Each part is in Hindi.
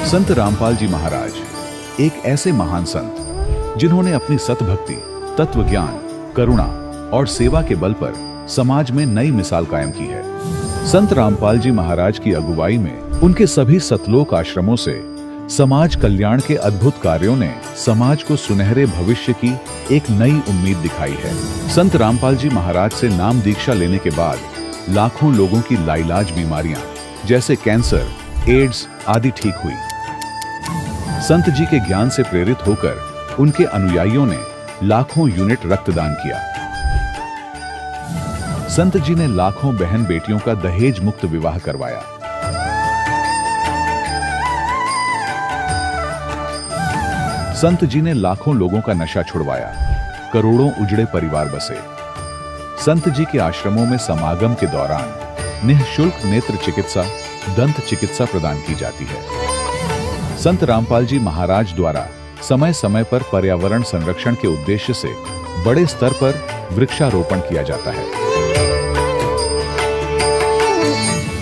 संत रामपाल जी महाराज एक ऐसे महान संत जिन्होंने अपनी सतभक्ति, तत्व ज्ञान, करुणा और सेवा के बल पर समाज में नई मिसाल कायम की है। संत रामपाल जी महाराज की अगुवाई में उनके सभी सतलोक आश्रमों से समाज कल्याण के अद्भुत कार्यों ने समाज को सुनहरे भविष्य की एक नई उम्मीद दिखाई है। संत रामपाल जी महाराज से नाम दीक्षा लेने के बाद लाखों लोगों की लाइलाज बीमारियां जैसे कैंसर, एड्स आदि ठीक हुई। संत जी के ज्ञान से प्रेरित होकर उनके अनुयायियों ने लाखों यूनिट रक्तदान किया। संत जी ने लाखों बहन बेटियों का दहेज मुक्त विवाह करवाया। संत जी ने लाखों लोगों का नशा छुड़वाया, करोड़ों उजड़े परिवार बसे। संत जी के आश्रमों में समागम के दौरान निःशुल्क नेत्र चिकित्सा, दंत चिकित्सा प्रदान की जाती है। संत रामपाल जी महाराज द्वारा समय समय पर पर्यावरण संरक्षण के उद्देश्य से बड़े स्तर पर वृक्षारोपण किया जाता है।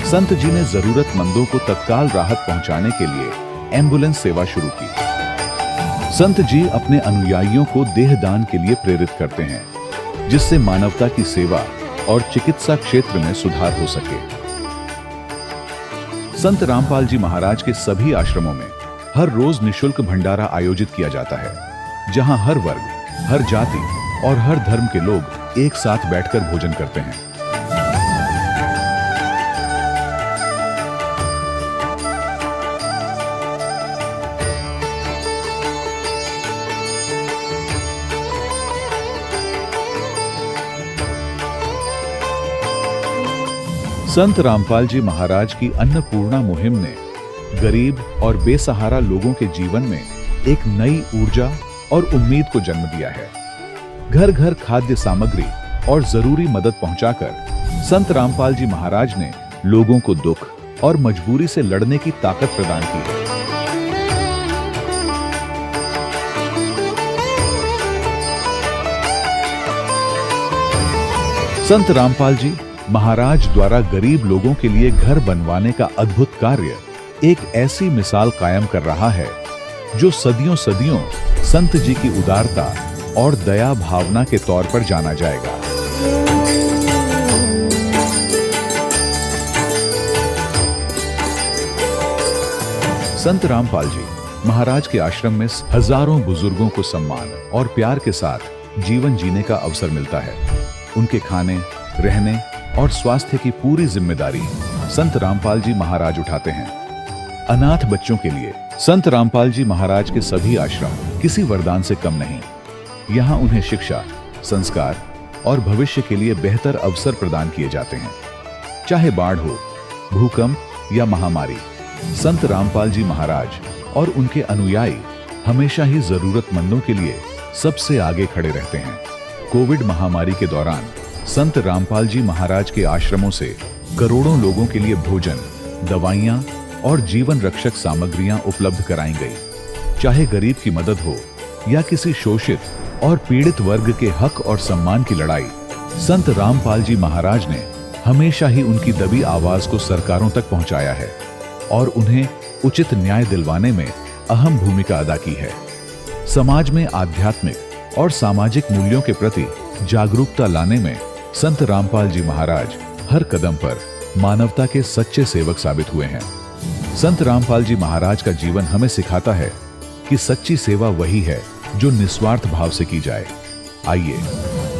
संत जी ने जरूरतमंदों को तत्काल राहत पहुंचाने के लिए एम्बुलेंस सेवा शुरू की। संत जी अपने अनुयायियों को देहदान के लिए प्रेरित करते हैं, जिससे मानवता की सेवा और चिकित्सा क्षेत्र में सुधार हो सके। संत रामपाल जी महाराज के सभी आश्रमों में हर रोज निःशुल्क भंडारा आयोजित किया जाता है, जहां हर वर्ग, हर जाति और हर धर्म के लोग एक साथ बैठकर भोजन करते हैं। संत रामपाल जी महाराज की अन्नपूर्णा मुहिम ने गरीब और बेसहारा लोगों के जीवन में एक नई ऊर्जा और उम्मीद को जन्म दिया है। घर घर खाद्य सामग्री और जरूरी मदद पहुंचाकर संत रामपाल जी महाराज ने लोगों को दुख और मजबूरी से लड़ने की ताकत प्रदान की है। संत रामपाल जी महाराज द्वारा गरीब लोगों के लिए घर बनवाने का अद्भुत कार्य एक ऐसी मिसाल कायम कर रहा है जो सदियों सदियों संत जी की उदारता और दया भावना के तौर पर जाना जाएगा। संत रामपाल जी महाराज के आश्रम में हजारों बुजुर्गों को सम्मान और प्यार के साथ जीवन जीने का अवसर मिलता है। उनके खाने, रहने और स्वास्थ्य की पूरी जिम्मेदारी संत रामपाल जी महाराज उठाते हैं। अनाथ बच्चों के लिए संत रामपाल जी महाराज के सभी आश्रम किसी वरदान से कम नहीं। यहाँ उन्हें शिक्षा, संस्कार और भविष्य के लिए बेहतर अवसर प्रदान किए जाते हैं। चाहे बाढ़ हो, भूकंप या महामारी, संत रामपाल जी महाराज और उनके अनुयायी हमेशा ही जरूरतमंदों के लिए सबसे आगे खड़े रहते हैं। कोविड महामारी के दौरान संत रामपाल जी महाराज के आश्रमों से करोड़ों लोगों के लिए भोजन, दवाइयां और जीवन रक्षक सामग्रियां उपलब्ध कराई गई। चाहे गरीब की मदद हो या किसी शोषित और पीड़ित वर्ग के हक और सम्मान की लड़ाई, संत रामपाल जी महाराज ने हमेशा ही उनकी दबी आवाज को सरकारों तक पहुंचाया है और उन्हें उचित न्याय दिलवाने में अहम भूमिका अदा की है। समाज में आध्यात्मिक और सामाजिक मूल्यों के प्रति जागरूकता लाने में संत रामपाल जी महाराज हर कदम पर मानवता के सच्चे सेवक साबित हुए हैं। संत रामपाल जी महाराज का जीवन हमें सिखाता है कि सच्ची सेवा वही है जो निस्वार्थ भाव से की जाए। आइए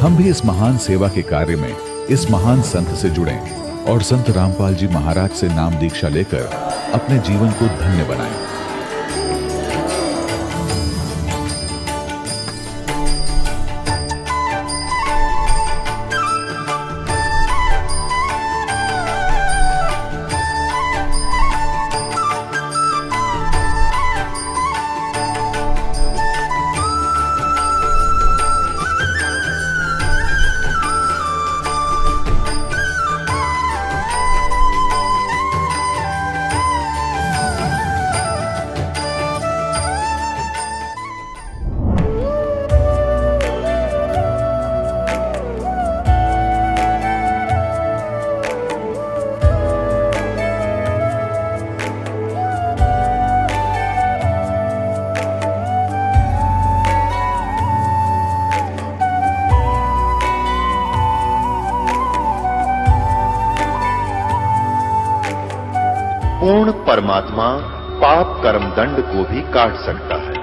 हम भी इस महान सेवा के कार्य में इस महान संत से जुड़ें और संत रामपाल जी महाराज से नाम दीक्षा लेकर अपने जीवन को धन्य बनाएं। पूर्ण परमात्मा पाप कर्म दंड को भी काट सकता है।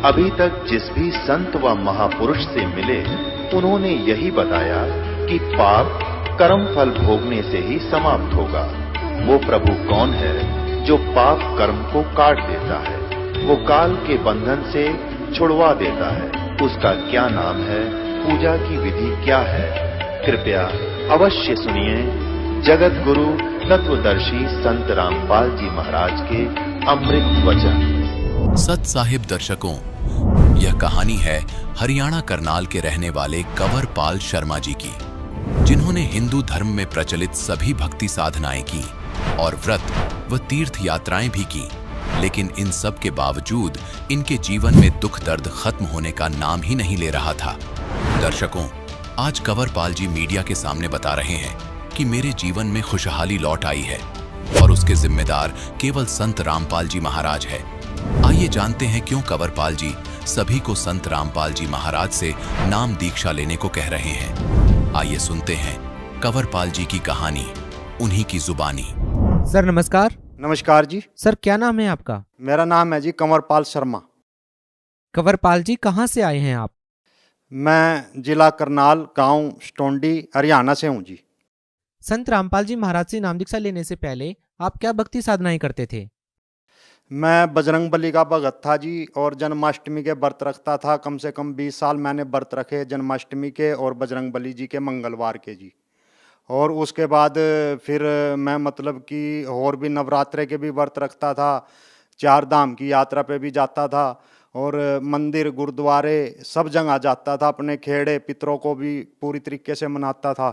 अभी तक जिस भी संत व महापुरुष से मिले, उन्होंने यही बताया कि पाप कर्म फल भोगने से ही समाप्त होगा। वो प्रभु कौन है जो पाप कर्म को काट देता है, वो काल के बंधन से छुड़वा देता है। उसका क्या नाम है, पूजा की विधि क्या है? कृपया अवश्य सुनिए जगत गुरु तत्वदर्शी संत रामपाल जी महाराज के अमृत वचन। सत साहिब दर्शकों, यह कहानी है हरियाणा करनाल के रहने वाले कंवरपाल शर्मा जी की, जिन्होंने हिंदू धर्म में प्रचलित सभी भक्ति साधनाएं की और व्रत व तीर्थ यात्राएं भी की, लेकिन इन सब के बावजूद इनके जीवन में दुख दर्द खत्म होने का नाम ही नहीं ले रहा था। दर्शकों, आज कंवरपाल जी मीडिया के सामने बता रहे हैं कि मेरे जीवन में खुशहाली लौट आई है और उसके जिम्मेदार केवल संत रामपाल जी महाराज है। आइए जानते हैं क्यों कंवरपाल जी सभी को संत रामपाल जी महाराज से नाम दीक्षा लेने को कह रहे हैं। आइए सुनते हैं कंवरपाल जी की कहानी, उन्हीं की जुबानी। सर नमस्कार। नमस्कार जी। सर क्या नाम है आपका? मेरा नाम है जी कंवरपाल शर्मा। कंवरपाल जी कहाँ से आए हैं आप? मैं जिला करनाल, गांव स्टोंडी, हरियाणा से हूँ जी। संत रामपाल जी महाराज से नाम दीक्षा लेने से पहले आप क्या भक्ति साधनाएं करते थे? मैं बजरंगबली का भगत था जी, और जन्माष्टमी के व्रत रखता था। कम से कम 20 साल मैंने व्रत रखे जन्माष्टमी के और बजरंगबली जी के मंगलवार के जी। और उसके बाद फिर मैं मतलब कि और भी नवरात्रे के भी व्रत रखता था, 4 धाम की यात्रा पे भी जाता था और मंदिर गुरुद्वारे सब जगह जाता था। अपने खेड़े पितरों को भी पूरी तरीके से मनाता था।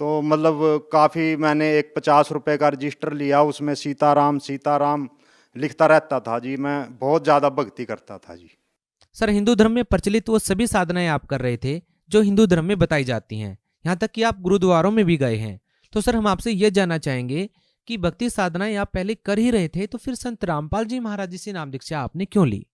तो मतलब काफ़ी मैंने एक 50 रुपये का रजिस्टर लिया, उसमें सीताराम सीताराम लिखता रहता था जी। मैं बहुत ज़्यादा भक्ति करता था जी। सर हिंदू धर्म में प्रचलित वो सभी साधनाएं आप कर रहे थे जो हिंदू धर्म में बताई जाती हैं, यहाँ तक कि आप गुरुद्वारों में भी गए हैं। तो सर हम आपसे ये जानना चाहेंगे कि भक्ति साधनाएं आप पहले कर ही रहे थे, तो फिर संत रामपाल जी महाराज जी से नाम दीक्षा आपने क्यों ली?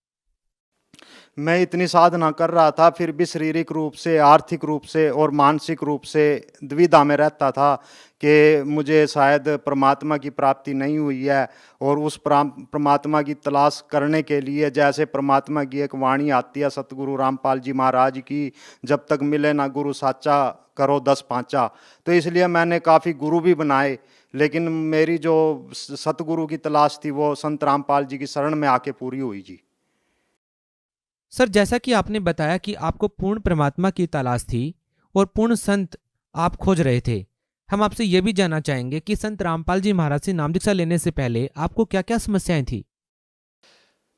मैं इतनी साधना कर रहा था, फिर भी शारीरिक रूप से, आर्थिक रूप से और मानसिक रूप से दुविधा में रहता था कि मुझे शायद परमात्मा की प्राप्ति नहीं हुई है। और उस परमात्मा की तलाश करने के लिए, जैसे परमात्मा की एक वाणी आती है सतगुरु रामपाल जी महाराज की, जब तक मिले ना गुरु साचा करो 10 पाँचा। तो इसलिए मैंने काफ़ी गुरु भी बनाए, लेकिन मेरी जो सतगुरु की तलाश थी वो संत रामपाल जी की शरण में आके पूरी हुई जी। सर जैसा कि आपने बताया कि आपको पूर्ण परमात्मा की तलाश थी और पूर्ण संत आप खोज रहे थे, हम आपसे यह भी जानना चाहेंगे कि संत रामपाल जी महाराज से नाम दीक्षा लेने से पहले आपको क्या क्या समस्याएं थी?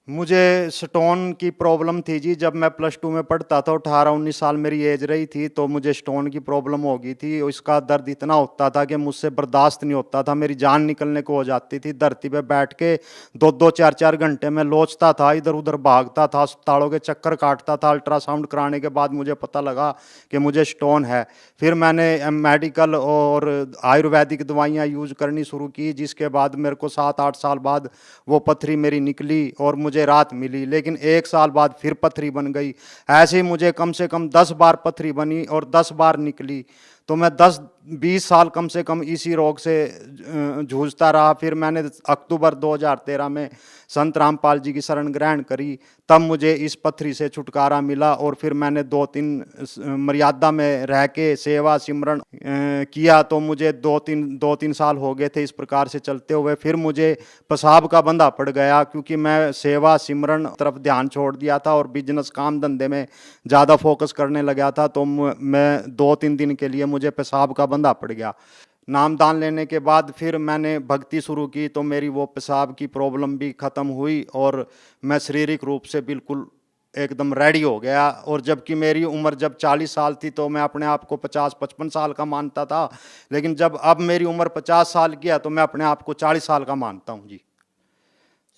मुझे स्टोन की प्रॉब्लम थी जी। जब मैं +2 में पढ़ता था, 18-19 साल मेरी एज रही थी, तो मुझे स्टोन की प्रॉब्लम हो गई थी। इसका दर्द इतना होता था कि मुझसे बर्दाश्त नहीं होता था, मेरी जान निकलने को हो जाती थी। धरती पे बैठ के 2-2 4-4 घंटे में लोचता था, इधर उधर भागता था, अस्पतालों के चक्कर काटता था। अल्ट्रासाउंड कराने के बाद मुझे पता लगा कि मुझे स्टोन है। फिर मैंने मेडिकल और आयुर्वेदिक दवाइयाँ यूज़ करनी शुरू की, जिसके बाद मेरे को 7-8 साल बाद वो पथरी मेरी निकली और मुझे राहत मिली। लेकिन 1 साल बाद फिर पथरी बन गई। ऐसे ही मुझे कम से कम 10 बार पथरी बनी और 10 बार निकली। तो मैं 10-20 साल कम से कम इसी रोग से जूझता रहा। फिर मैंने अक्टूबर 2013 में संत रामपाल जी की शरण ग्रहण करी, तब मुझे इस पथरी से छुटकारा मिला। और फिर मैंने 2-3 मर्यादा में रह के सेवा सिमरन किया, तो मुझे 2-3 साल हो गए थे इस प्रकार से चलते हुए। फिर मुझे पेशाब का बंधा पड़ गया, क्योंकि मैं सेवा सिमरन तरफ ध्यान छोड़ दिया था और बिजनेस काम धंधे में ज़्यादा फोकस करने लगा था। तो मैं 2-3 दिन के लिए मुझे पेशाब का बंधा पड़ गया। नामदान लेने के बाद फिर मैंने भक्ति शुरू की, तो मेरी वो पेशाब की प्रॉब्लम भी ख़त्म हुई और मैं शारीरिक रूप से बिल्कुल एकदम रेडी हो गया। और जबकि मेरी उम्र जब 40 साल थी तो मैं अपने आप को 50-55 साल का मानता था, लेकिन जब अब मेरी उम्र 50 साल की है तो मैं अपने आप को 40 साल का मानता हूँ जी।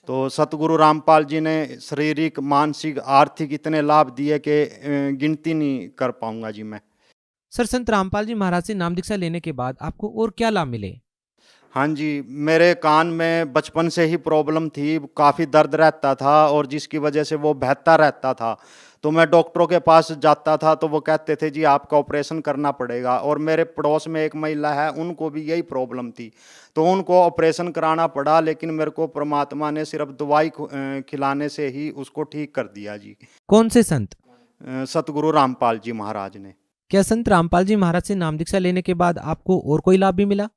तो सतगुरु रामपाल जी ने शारीरिक, मानसिक, आर्थिक इतने लाभ दिए कि गिनती नहीं कर पाऊँगा जी मैं। सर संत रामपाल जी महाराज से नाम दीक्षा लेने के बाद आपको और क्या लाभ मिले? हाँ जी, मेरे कान में बचपन से ही प्रॉब्लम थी, काफ़ी दर्द रहता था और जिसकी वजह से वो बहता रहता था। तो मैं डॉक्टरों के पास जाता था तो वो कहते थे जी आपका ऑपरेशन करना पड़ेगा। और मेरे पड़ोस में एक महिला है, उनको भी यही प्रॉब्लम थी, तो उनको ऑपरेशन कराना पड़ा, लेकिन मेरे को परमात्मा ने सिर्फ दवाई खिलाने से ही उसको ठीक कर दिया जी। कौन से संत? सतगुरु रामपाल जी महाराज ने। क्या संत रामपाल जी महाराज से नाम दीक्षा लेने के बाद आपको और कोई लाभ भी मिला?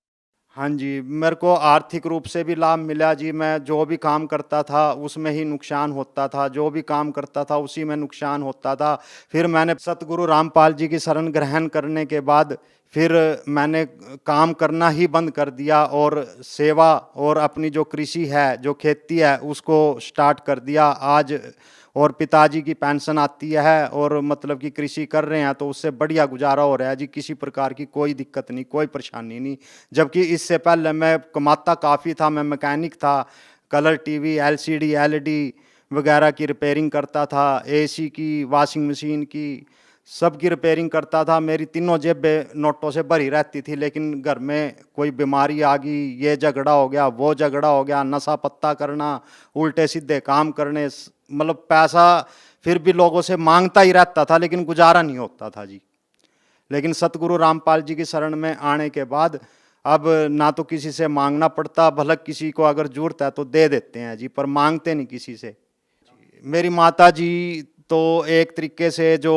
हाँ जी, मेरे को आर्थिक रूप से भी लाभ मिला जी। मैं जो भी काम करता था उसमें ही नुकसान होता था, जो भी काम करता था उसी में नुकसान होता था। फिर मैंने सतगुरु रामपाल जी की शरण ग्रहण करने के बाद फिर मैंने काम करना ही बंद कर दिया और सेवा और अपनी जो कृषि है, जो खेती है, उसको स्टार्ट कर दिया आज। और पिताजी की पेंशन आती है और मतलब कि कृषि कर रहे हैं, तो उससे बढ़िया गुजारा हो रहा है जी। किसी प्रकार की कोई दिक्कत नहीं, कोई परेशानी नहीं। जबकि इससे पहले मैं कमाता काफ़ी था, मैं मैकेनिक था, कलर टीवी, एलसीडी, एलईडी वगैरह की रिपेयरिंग करता था, एसी की, वॉशिंग मशीन की, सब की रिपेयरिंग करता था। मेरी तीनों जेबें नोटों से भरी रहती थी, लेकिन घर में कोई बीमारी आ गई, ये झगड़ा हो गया, वो झगड़ा हो गया, नशा पत्ता करना, उल्टे सीधे काम करने, मतलब पैसा फिर भी लोगों से मांगता ही रहता था, लेकिन गुजारा नहीं होता था जी। लेकिन सतगुरु रामपाल जी की शरण में आने के बाद अब ना तो किसी से मांगना पड़ता, भले किसी को अगर जरूरत है तो दे देते हैं जी, पर मांगते नहीं किसी से। मेरी माता जी तो एक तरीके से जो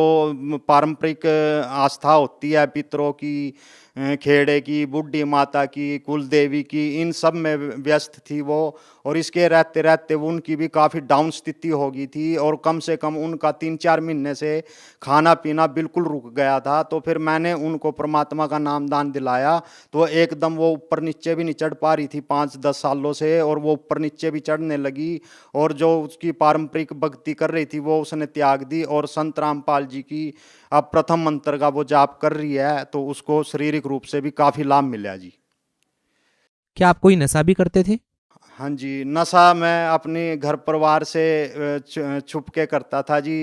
पारंपरिक आस्था होती है पितरों की, खेड़े की, बूढ़ी माता की, कुल देवी की, इन सब में व्यस्त थी वो। और इसके रहते रहते वो उनकी भी काफ़ी डाउन स्थिति हो गई थी और कम से कम उनका 3-4 महीने से खाना पीना बिल्कुल रुक गया था। तो फिर मैंने उनको परमात्मा का नाम दान दिलाया, तो एकदम वो ऊपर नीचे भी नहीं चढ़ पा रही थी 5-10 सालों से, और वो ऊपर नीचे भी चढ़ने लगी। और जो उसकी पारंपरिक भक्ति कर रही थी वो उसने त्याग दी, और संत रामपाल जी की अब प्रथम मंत्र का वो जाप कर रही है, तो उसको शारीरिक रूप से भी काफ़ी लाभ मिला जी। क्या आप कोई नशा भी करते थे? हाँ जी, नशा मैं अपने घर परिवार से छुप के करता था जी।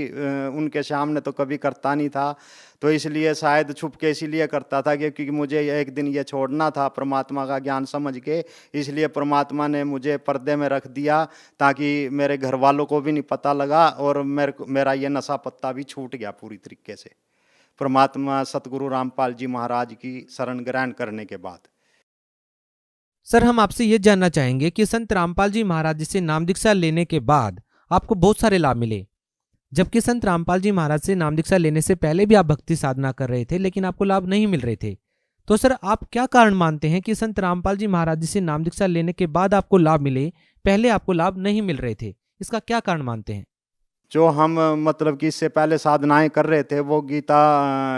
उनके सामने तो कभी करता नहीं था, तो इसलिए शायद छुप के इसीलिए करता था क्योंकि मुझे एक दिन ये छोड़ना था परमात्मा का ज्ञान समझ के। इसलिए परमात्मा ने मुझे पर्दे में रख दिया ताकि मेरे घर वालों को भी नहीं पता लगा, और मेरा ये नशा पत्ता भी छूट गया पूरी तरीके से परमात्मा सतगुरु रामपाल जी महाराज की शरण ग्रहण करने के बाद। सर, हम आपसे ये जानना चाहेंगे कि संत रामपाल जी महाराज जी से नाम दीक्षा लेने के बाद आपको बहुत सारे लाभ मिले, जबकि संत रामपाल जी महाराज से नाम दीक्षा लेने से पहले भी आप भक्ति साधना कर रहे थे, लेकिन आपको लाभ नहीं मिल रहे थे। तो सर, आप क्या कारण मानते हैं कि संत रामपाल जी महाराज जी से नाम दीक्षा लेने के बाद आपको लाभ मिले, पहले आपको लाभ नहीं मिल रहे थे? इसका क्या कारण मानते हैं? जो हम मतलब कि इससे पहले साधनाएं कर रहे थे वो गीता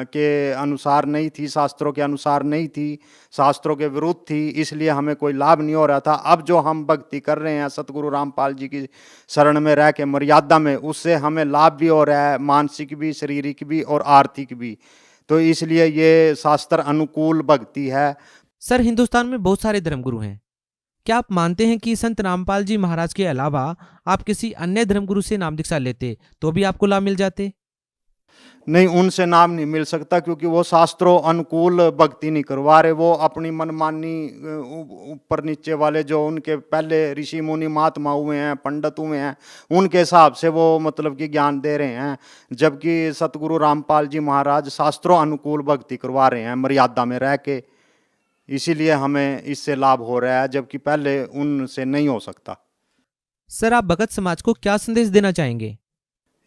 के अनुसार नहीं थी, शास्त्रों के अनुसार नहीं थी, शास्त्रों के विरुद्ध थी, इसलिए हमें कोई लाभ नहीं हो रहा था। अब जो हम भक्ति कर रहे हैं सतगुरु रामपाल जी की शरण में रह के मर्यादा में, उससे हमें लाभ भी हो रहा है, मानसिक भी, शारीरिक भी और आर्थिक भी। तो इसलिए ये शास्त्र अनुकूल भक्ति है। सर, हिंदुस्तान में बहुत सारे धर्मगुरु हैं, क्या आप मानते हैं कि संत रामपाल जी महाराज के अलावा आप किसी अन्य धर्मगुरु से नाम दीक्षा लेते तो भी आपको लाभ मिल जाते? नहीं, उनसे नाम नहीं मिल सकता क्योंकि वो शास्त्रों अनुकूल भक्ति नहीं करवा रहे। वो अपनी मनमानी ऊपर नीचे वाले जो उनके पहले ऋषि मुनि महात्मा हुए हैं, पंडित हुए हैं, उनके हिसाब से वो मतलब कि ज्ञान दे रहे हैं। जबकि सतगुरु रामपाल जी महाराज शास्त्रों अनुकूल भक्ति करवा रहे हैं मर्यादा में रह के, इसीलिए हमें इससे लाभ हो रहा है, जबकि पहले उनसे नहीं हो सकता। सर, आप भगत समाज को क्या संदेश देना चाहेंगे?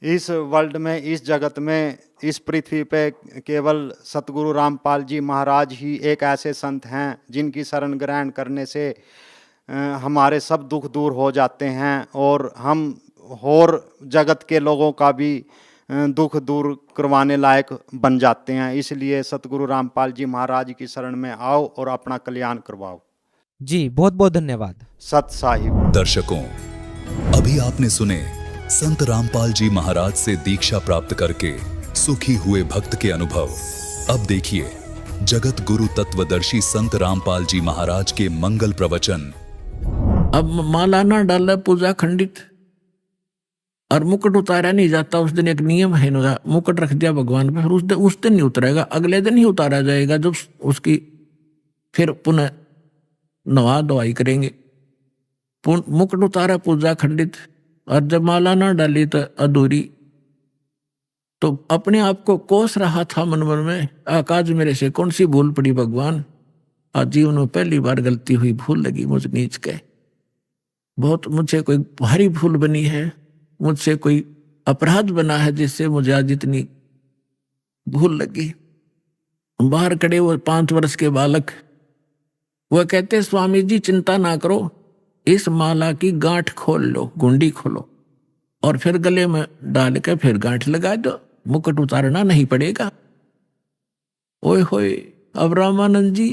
इस वर्ल्ड में, इस जगत में, इस पृथ्वी पे केवल सतगुरु रामपाल जी महाराज ही एक ऐसे संत हैं जिनकी शरण ग्रहण करने से हमारे सब दुख दूर हो जाते हैं और हम और जगत के लोगों का भी दुख दूर करवाने लायक बन जाते हैं। इसलिए सतगुरु रामपाल जी महाराज की शरण में आओ और अपना कल्याण करवाओ। जी, बहुत बहुत धन्यवाद। सत साहिब। दर्शकों, अभी आपने सुने संत रामपाल जी महाराज से दीक्षा प्राप्त करके सुखी हुए भक्त के अनुभव। अब देखिए जगत गुरु तत्वदर्शी संत रामपाल जी महाराज के मंगल प्रवचन। अब माला ना डाला, पूजा खंडित और मुकुट उतारा नहीं जाता। उस दिन एक नियम है, मुकुट रख दिया भगवान पे, फिर उस दिन नहीं उतरेगा, अगले दिन ही उतारा जाएगा जब उसकी फिर पुनः नवा दवाई करेंगे। मुकुट उतारा, पूजा खंडित, और जब माला ना डाली तो अधूरी। तो अपने आप को कोस रहा था मन मन में, आकाश मेरे से कौन सी भूल पड़ी भगवान, आज जीवन में पहली बार गलती हुई, भूल लगी मुझ नीच के, बहुत मुझसे कोई भारी भूल बनी है, मुझसे कोई अपराध बना है जिससे मुझे आज इतनी भूल लगी। बाहर खड़े वो 5 वर्ष के बालक, वह कहते स्वामी जी चिंता ना करो, इस माला की गांठ खोल लो, गुंडी खोलो और फिर गले में डाल के फिर गांठ लगा दो, मुकुट उतारना नहीं पड़ेगा। ओए होए, अब रामानंद जी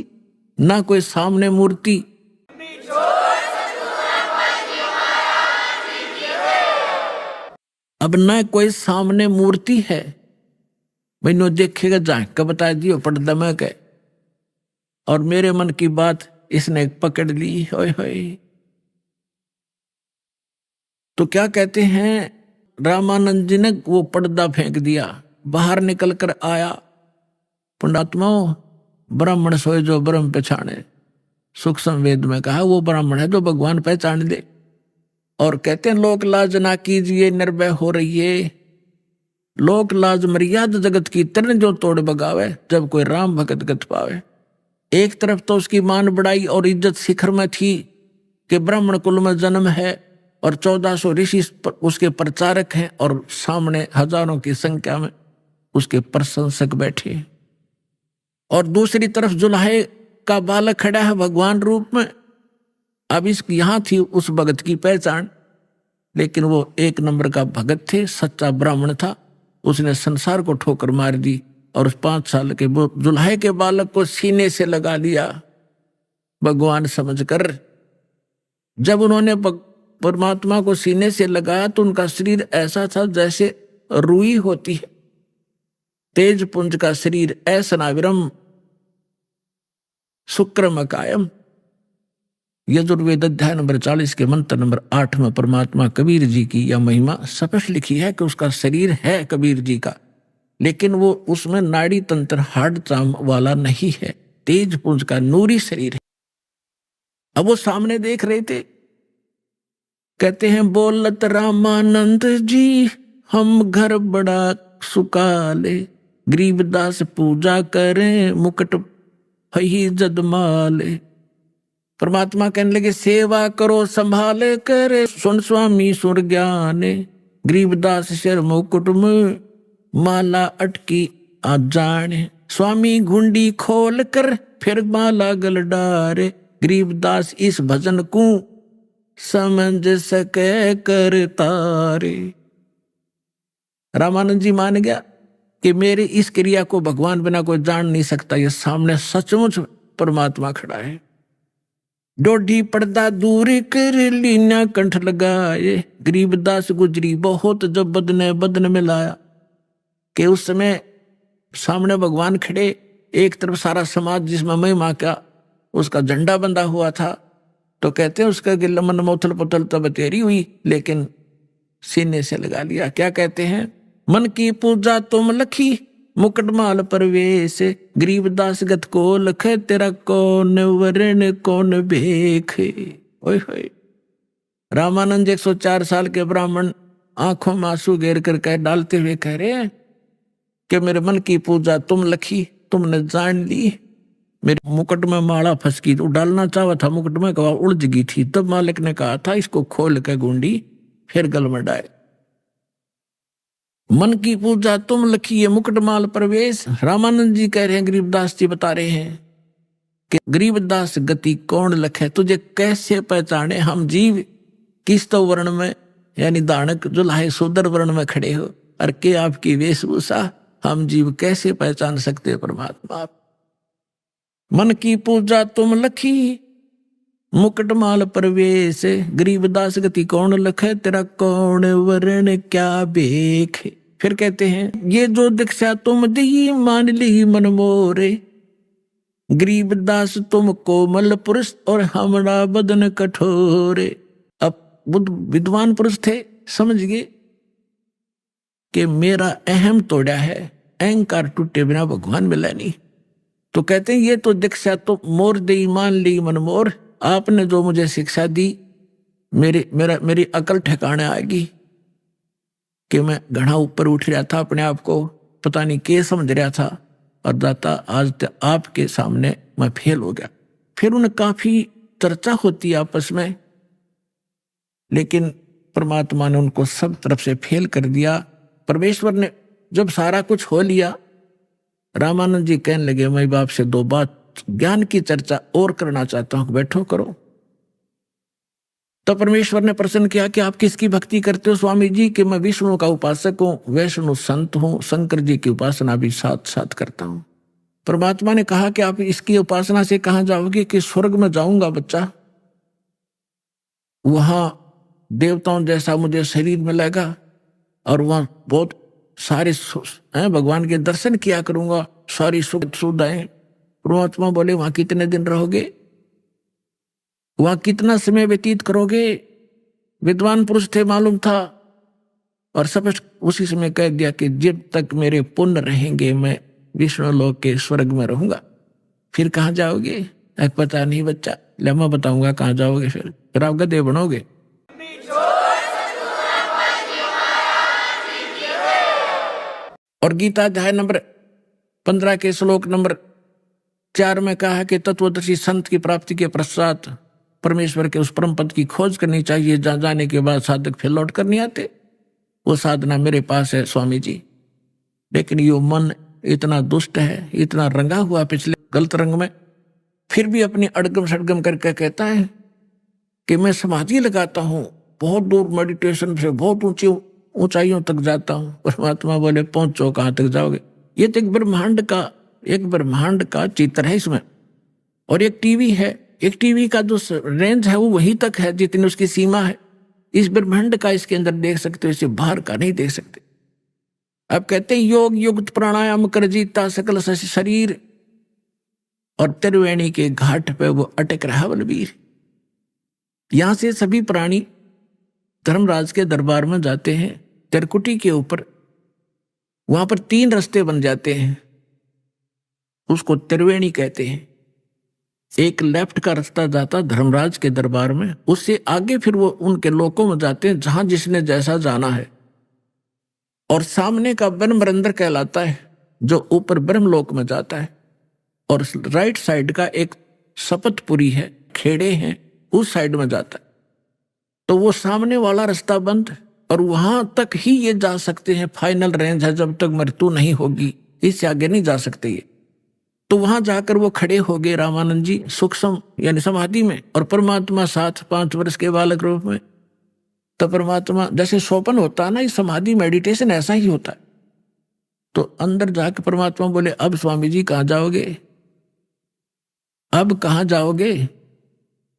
ना कोई सामने मूर्ति, अब ना कोई सामने मूर्ति है, मैनू देखेगा झांक का बता दियो पर्दा में के, और मेरे मन की बात इसने पकड़ ली। होए होए, तो क्या कहते हैं, रामानंद जी ने वो पर्दा फेंक दिया, बाहर निकल कर आया। पुण्यात्माओं, ब्राह्मण सोए जो ब्रह्म पहचाने, सुख संवेद में कहा वो ब्राह्मण है जो भगवान पहचान दे। और कहते हैं लोक लाज ना कीजिए, निर्भय हो रही है, लोक लाज मर्यादा जगत की तरन जो तोड़ बगावे, जब कोई राम भगत गत पावे। एक तरफ तो उसकी मान बढ़ाई और इज्जत शिखर में थी कि ब्राह्मण कुल में जन्म है और 1400 ऋषि उसके प्रचारक हैं, और सामने हजारों की संख्या में उसके प्रशंसक बैठे। और दूसरी तरफ जुल्हे का बालक खड़ा है भगवान रूप में। अब इस यहां थी उस भगत की पहचान, लेकिन वो 1 नंबर का भगत थे, सच्चा ब्राह्मण था। उसने संसार को ठोकर मार दी और उस 5 साल के जुल्हे के बालक को सीने से लगा लिया भगवान समझकर। जब उन्होंने परमात्मा को सीने से लगाया तो उनका शरीर ऐसा था जैसे रुई होती है, तेज पुंज का शरीर, ऐसनाविरम शुक्रम कायम। यजुर्वेद अध्याय नंबर 40 के मंत्र नंबर 8 में परमात्मा कबीर जी की यह महिमा स्पष्ट लिखी है कि उसका शरीर है कबीर जी का, लेकिन वो उसमें नाड़ी तंत्र हार्ड चाम वाला नहीं है, तेज पुंज का नूरी शरीर है। अब वो सामने देख रहे थे, कहते हैं बोलत रामानंद जी हम घर बड़ा सुकाले, गरीबदास पूजा करें मुकुट ही जदमाले। परमात्मा कहने लगे सेवा करो संभाले करे, सुन स्वामी सुर ज्ञाने, गरीबदास सिर मुकुट में माला अटकी आ जाने। स्वामी गुंडी खोल कर फिर माला गल डारे, गरीबदास इस भजन को समझ सके कर तारे। रामानंद जी मान गया कि मेरी इस क्रिया को भगवान बिना कोई जान नहीं सकता, ये सामने सचमुच परमात्मा खड़ा है। डोडी पर्दा दूर कर लीना कंठ लगाए, गरीबदास गुजरी बहुत जब बदन में लाया। कि उस समय सामने भगवान खड़े, एक तरफ सारा समाज जिसमें महिमा का उसका झंडा बंधा हुआ था, तो कहते हैं उसका गिल्ला मन मोथल पुथल तब तेरी हुई, लेकिन सीने से लगा लिया। क्या कहते हैं, मन की पूजा तुम लखी मुकुटमाल परवेश, गरीबदास गत को लखे तेरा कौन वरण कौन भेख। ओए होए, रामानंद 104 साल के ब्राह्मण आंखों में आंसू घेर कर कह डालते हुए कह रहे हैं कि मेरे मन की पूजा तुम लखी, तुमने जान ली। मेरे मुकुट में माला फंस गई, तो डालना चाहा था मुकुट में, कहा उलझ गई थी, तब मालिक ने कहा था इसको खोल के गुंडी फिर गल में डाले। मन की पूजा तुम लखी है मुकुटमाल प्रवेश। रामानंद जी कह रहे हैं, गरीबदास जी बता रहे हैं कि गरीबदास गति कौन लखे, तुझे कैसे पहचाने। हम जीव किस तो वर्ण में यानी दानक जुल्हे शूद्र वर्ण में खड़े हो, और के आपकी वेशभूषा, हम जीव कैसे पहचान सकते परमात्मा। मन की पूजा तुम लखी मुकुटमाल प्रवेश, गरीबदास गति कौन लखे तेरा कौन वर्ण क्या भेख। फिर कहते हैं ये जो दीक्षा तुम दी मान ली मन मोरे, गरीबदास तुम कोमल पुरुष और हमरा बदन कठोरे। अब बुद्ध विद्वान पुरुष थे, समझ गए कि मेरा अहम तोड़ा है, अहंकार टूटे बिना भगवान मिला नहीं। तो कहते हैं ये तो दीक्षा तो मोर दे मान ली मन मोर, आपने जो मुझे शिक्षा दी मेरी अकल ठिकाने आएगी। कि मैं घना ऊपर उठ रहा था, अपने आप को पता नहीं क्या समझ रहा था, और दाता आज आपके सामने मैं फेल हो गया। फिर उन्हें काफी चर्चा होती आपस में, लेकिन परमात्मा ने उनको सब तरफ से फेल कर दिया। परमेश्वर ने जब सारा कुछ हो लिया, रामानंद जी कहने लगे मैं बाप से दो बात ज्ञान की चर्चा और करना चाहता हूं, बैठो करो। तो परमेश्वर ने प्रश्न किया कि आप किसकी भक्ति करते हो स्वामी जी? कि मैं विष्णु का उपासक हूं, वैष्णु संत हूं, शंकर जी की उपासना भी साथ साथ करता हूं। परमात्मा ने कहा कि आप इसकी उपासना से कहां जाओगे? कि स्वर्ग में जाऊंगा बच्चा, वहां देवताओं जैसा मुझे शरीर मिलेगा और वहां बहुत सारे भगवान के दर्शन किया करूंगा, सारी सुख सुविधाएं। परमात्मा बोले वहां कितने दिन रहोगे, वहां कितना समय व्यतीत करोगे? विद्वान पुरुष थे मालूम था, और स्पष्ट उसी समय कह दिया कि जब तक मेरे पुण्य रहेंगे मैं विष्णु लोक के स्वर्ग में रहूंगा। फिर कहां जाओगे? पता नहीं बच्चा, ले मैं बताऊंगा कहां जाओगे। फिर आप गधे बनोगे। और गीता अध्याय नंबर 15 के श्लोक नंबर 4 में कहा है कि तत्वदर्शी संत की प्राप्ति के पश्चात परमेश्वर के उस परम पद की खोज करनी चाहिए जहां जाने के बाद साधक फिर लौट कर नहीं आते। वो साधना मेरे पास है स्वामी जी, लेकिन यो मन इतना दुष्ट है, इतना रंगा हुआ पिछले गलत रंग में, फिर भी अपनी अड़गम सड़गम करके कहता है कि मैं समाधि लगाता हूं, बहुत दूर मेडिटेशन से बहुत ऊंची ऊंचाइयों तक जाता हूं। परमात्मा बोले पहुंचो, कहां तक जाओगे? ये तो एक ब्रह्मांड का चित्र है इसमें, और एक टीवी है, एक टीवी का जो रेंज है वो वहीं तक है जितनी उसकी सीमा है। इस ब्रह्मांड का इसके अंदर देख सकते हो, इसे बाहर का नहीं देख सकते। अब कहते हैं योग युक्त प्राणायाम कर जीता सकल शरीर, और त्रिवेणी के घाट पे वो अटक रहा बलबीर। यहां से सभी प्राणी धर्मराज के दरबार में जाते हैं, त्रिकुटी के ऊपर, वहां पर 3 रास्ते बन जाते हैं, उसको त्रिवेणी कहते हैं। एक लेफ्ट का रास्ता जाता धर्मराज के दरबार में, उससे आगे फिर वो उनके लोकों में जाते हैं जहां जिसने जैसा जाना है। और सामने का ब्रह्मरंध्र कहलाता है जो ऊपर ब्रह्मलोक में जाता है, और राइट साइड का एक शपथपुरी है, खेड़े हैं, उस साइड में जाता है। तो वो सामने वाला रास्ता बंद, और वहां तक ही ये जा सकते हैं, फाइनल रेंज है, जब तक मृत्यु नहीं होगी इससे आगे नहीं जा सकते ये। तो वहां जाकर वो खड़े हो गए रामानंद जी सूक्ष्म यानी समाधि में, और परमात्मा साथ 5 वर्ष के बालक रूप में। तो परमात्मा जैसे सोपन होता है ना, इस समाधि मेडिटेशन ऐसा ही होता है। तो अंदर जाकर परमात्मा बोले अब स्वामी जी कहां जाओगे, अब कहां जाओगे?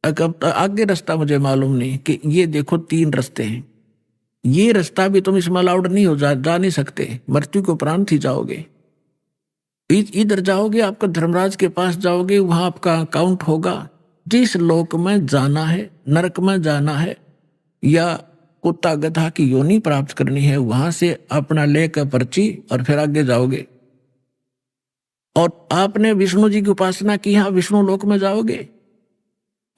आगे रास्ता मुझे मालूम नहीं, कि ये देखो 3 रास्ते हैं, ये रास्ता भी तुम इसमें अलाउड नहीं हो, जा नहीं सकते, मृत्यु के उपरांत ही जाओगे। इधर जाओगे आपका धर्मराज के पास जाओगे, वहां आपका अकाउंट होगा, जिस लोक में जाना है, नरक में जाना है या कुत्ता गधा की योनि प्राप्त करनी है, वहां से अपना लेकर पर्ची और फिर आगे जाओगे। और आपने विष्णु जी की उपासना की, यहां विष्णु लोक में जाओगे।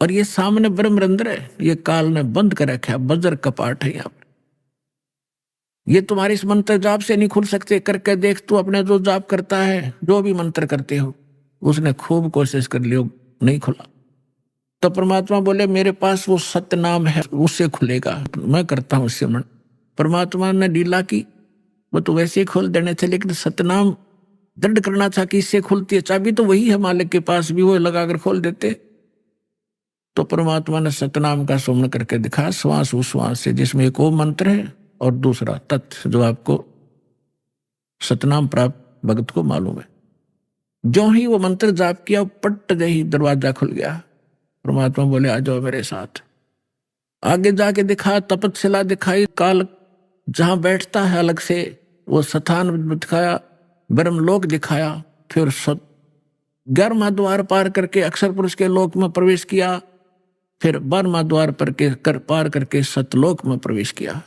और ये सामने ब्रह्मरंध्र है, ये काल ने बंद कर रखा है, बजर कपाट है यहाँ पर। ये तुम्हारे इस मंत्र जाप से नहीं खुल सकते, करके देख तू अपने जो जाप करता है, जो भी मंत्र करते हो, उसने खूब कोशिश कर लियो, नहीं खुला। तो परमात्मा बोले मेरे पास वो सत्य नाम है, उससे खुलेगा, मैं करता हूं उससे मन। परमात्मा ने लीला की, वो तो वैसे ही खोल देने थे, लेकिन सतनाम दृढ़ करना था कि इससे खुलती है। चाबी तो वही है मालिक के पास भी, वो लगाकर खोल देते। तो परमात्मा ने सतनाम का सुमन करके दिखा, श्वास उश्वास से, जिसमें एक ओम मंत्र है और दूसरा तत्व, जो आपको सतनाम प्राप्त भगत को मालूम है। जो ही वो मंत्र जाप किया, पट दे ही दरवाजा खुल गया। परमात्मा बोले आ जाओ मेरे साथ। आगे जाके दिखा, तपस्या दिखाई, काल जहां बैठता है अलग से वो स्थान दिखाया, ब्रह्मलोक दिखाया। फिर 11वां द्वार पार करके अक्षर पुरुष के लोक में प्रवेश किया। फिर 12वां द्वार पार करके सतलोक में प्रवेश किया।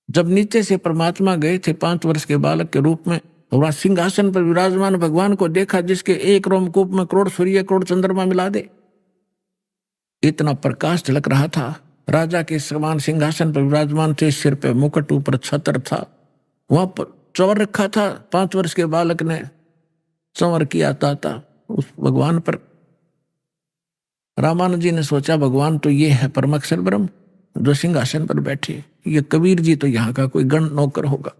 जब नीचे से परमात्मा गए थे 5 वर्ष के बालक के रूप में, वहां सिंहासन पर विराजमान भगवान को देखा, जिसके एक रोमकूप में करोड़ सूर्य करोड़ चंद्रमा मिला दे, इतना प्रकाश झलक रहा था। राजा के समान सिंहासन पर विराजमान थे, सिर पे मुकुट, ऊपर छत्र था, वहां पर चंवर रखा था। 5 वर्ष के बालक ने चंवर किया था उस भगवान पर। रामानंद जी ने सोचा भगवान तो ये है परमअक्षर ब्रह्म जो सिंहासन पर बैठे, ये कबीर जी तो यहाँ का कोई गण नौकर होगा।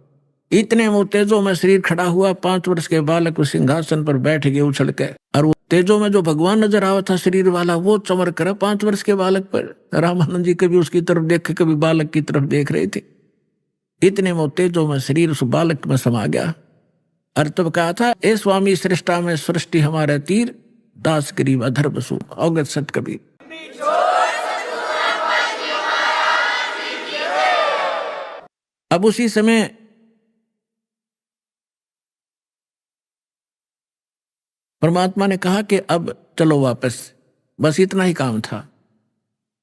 इतने वो तेजो में शरीर खड़ा हुआ, 5 वर्ष के बालक उस सिंहासन पर बैठ गए उछल के, और वो तेजो में जो भगवान नजर आवा था शरीर वाला, वो चमर करे 5 वर्ष के बालक पर। रामानंद जी कभी उसकी तरफ देखे, कभी बालक की तरफ देख रहे थे। इतने वो तेजो में शरीर उस बालक में समा गया। और तब कहा था, ए स्वामी श्रेष्ठा में सृष्टि हमारे तीर, दास गरीब अधर्म सु अवगत सत कबीर। अब उसी समय परमात्मा ने कहा कि अब चलो वापस, बस इतना ही काम था।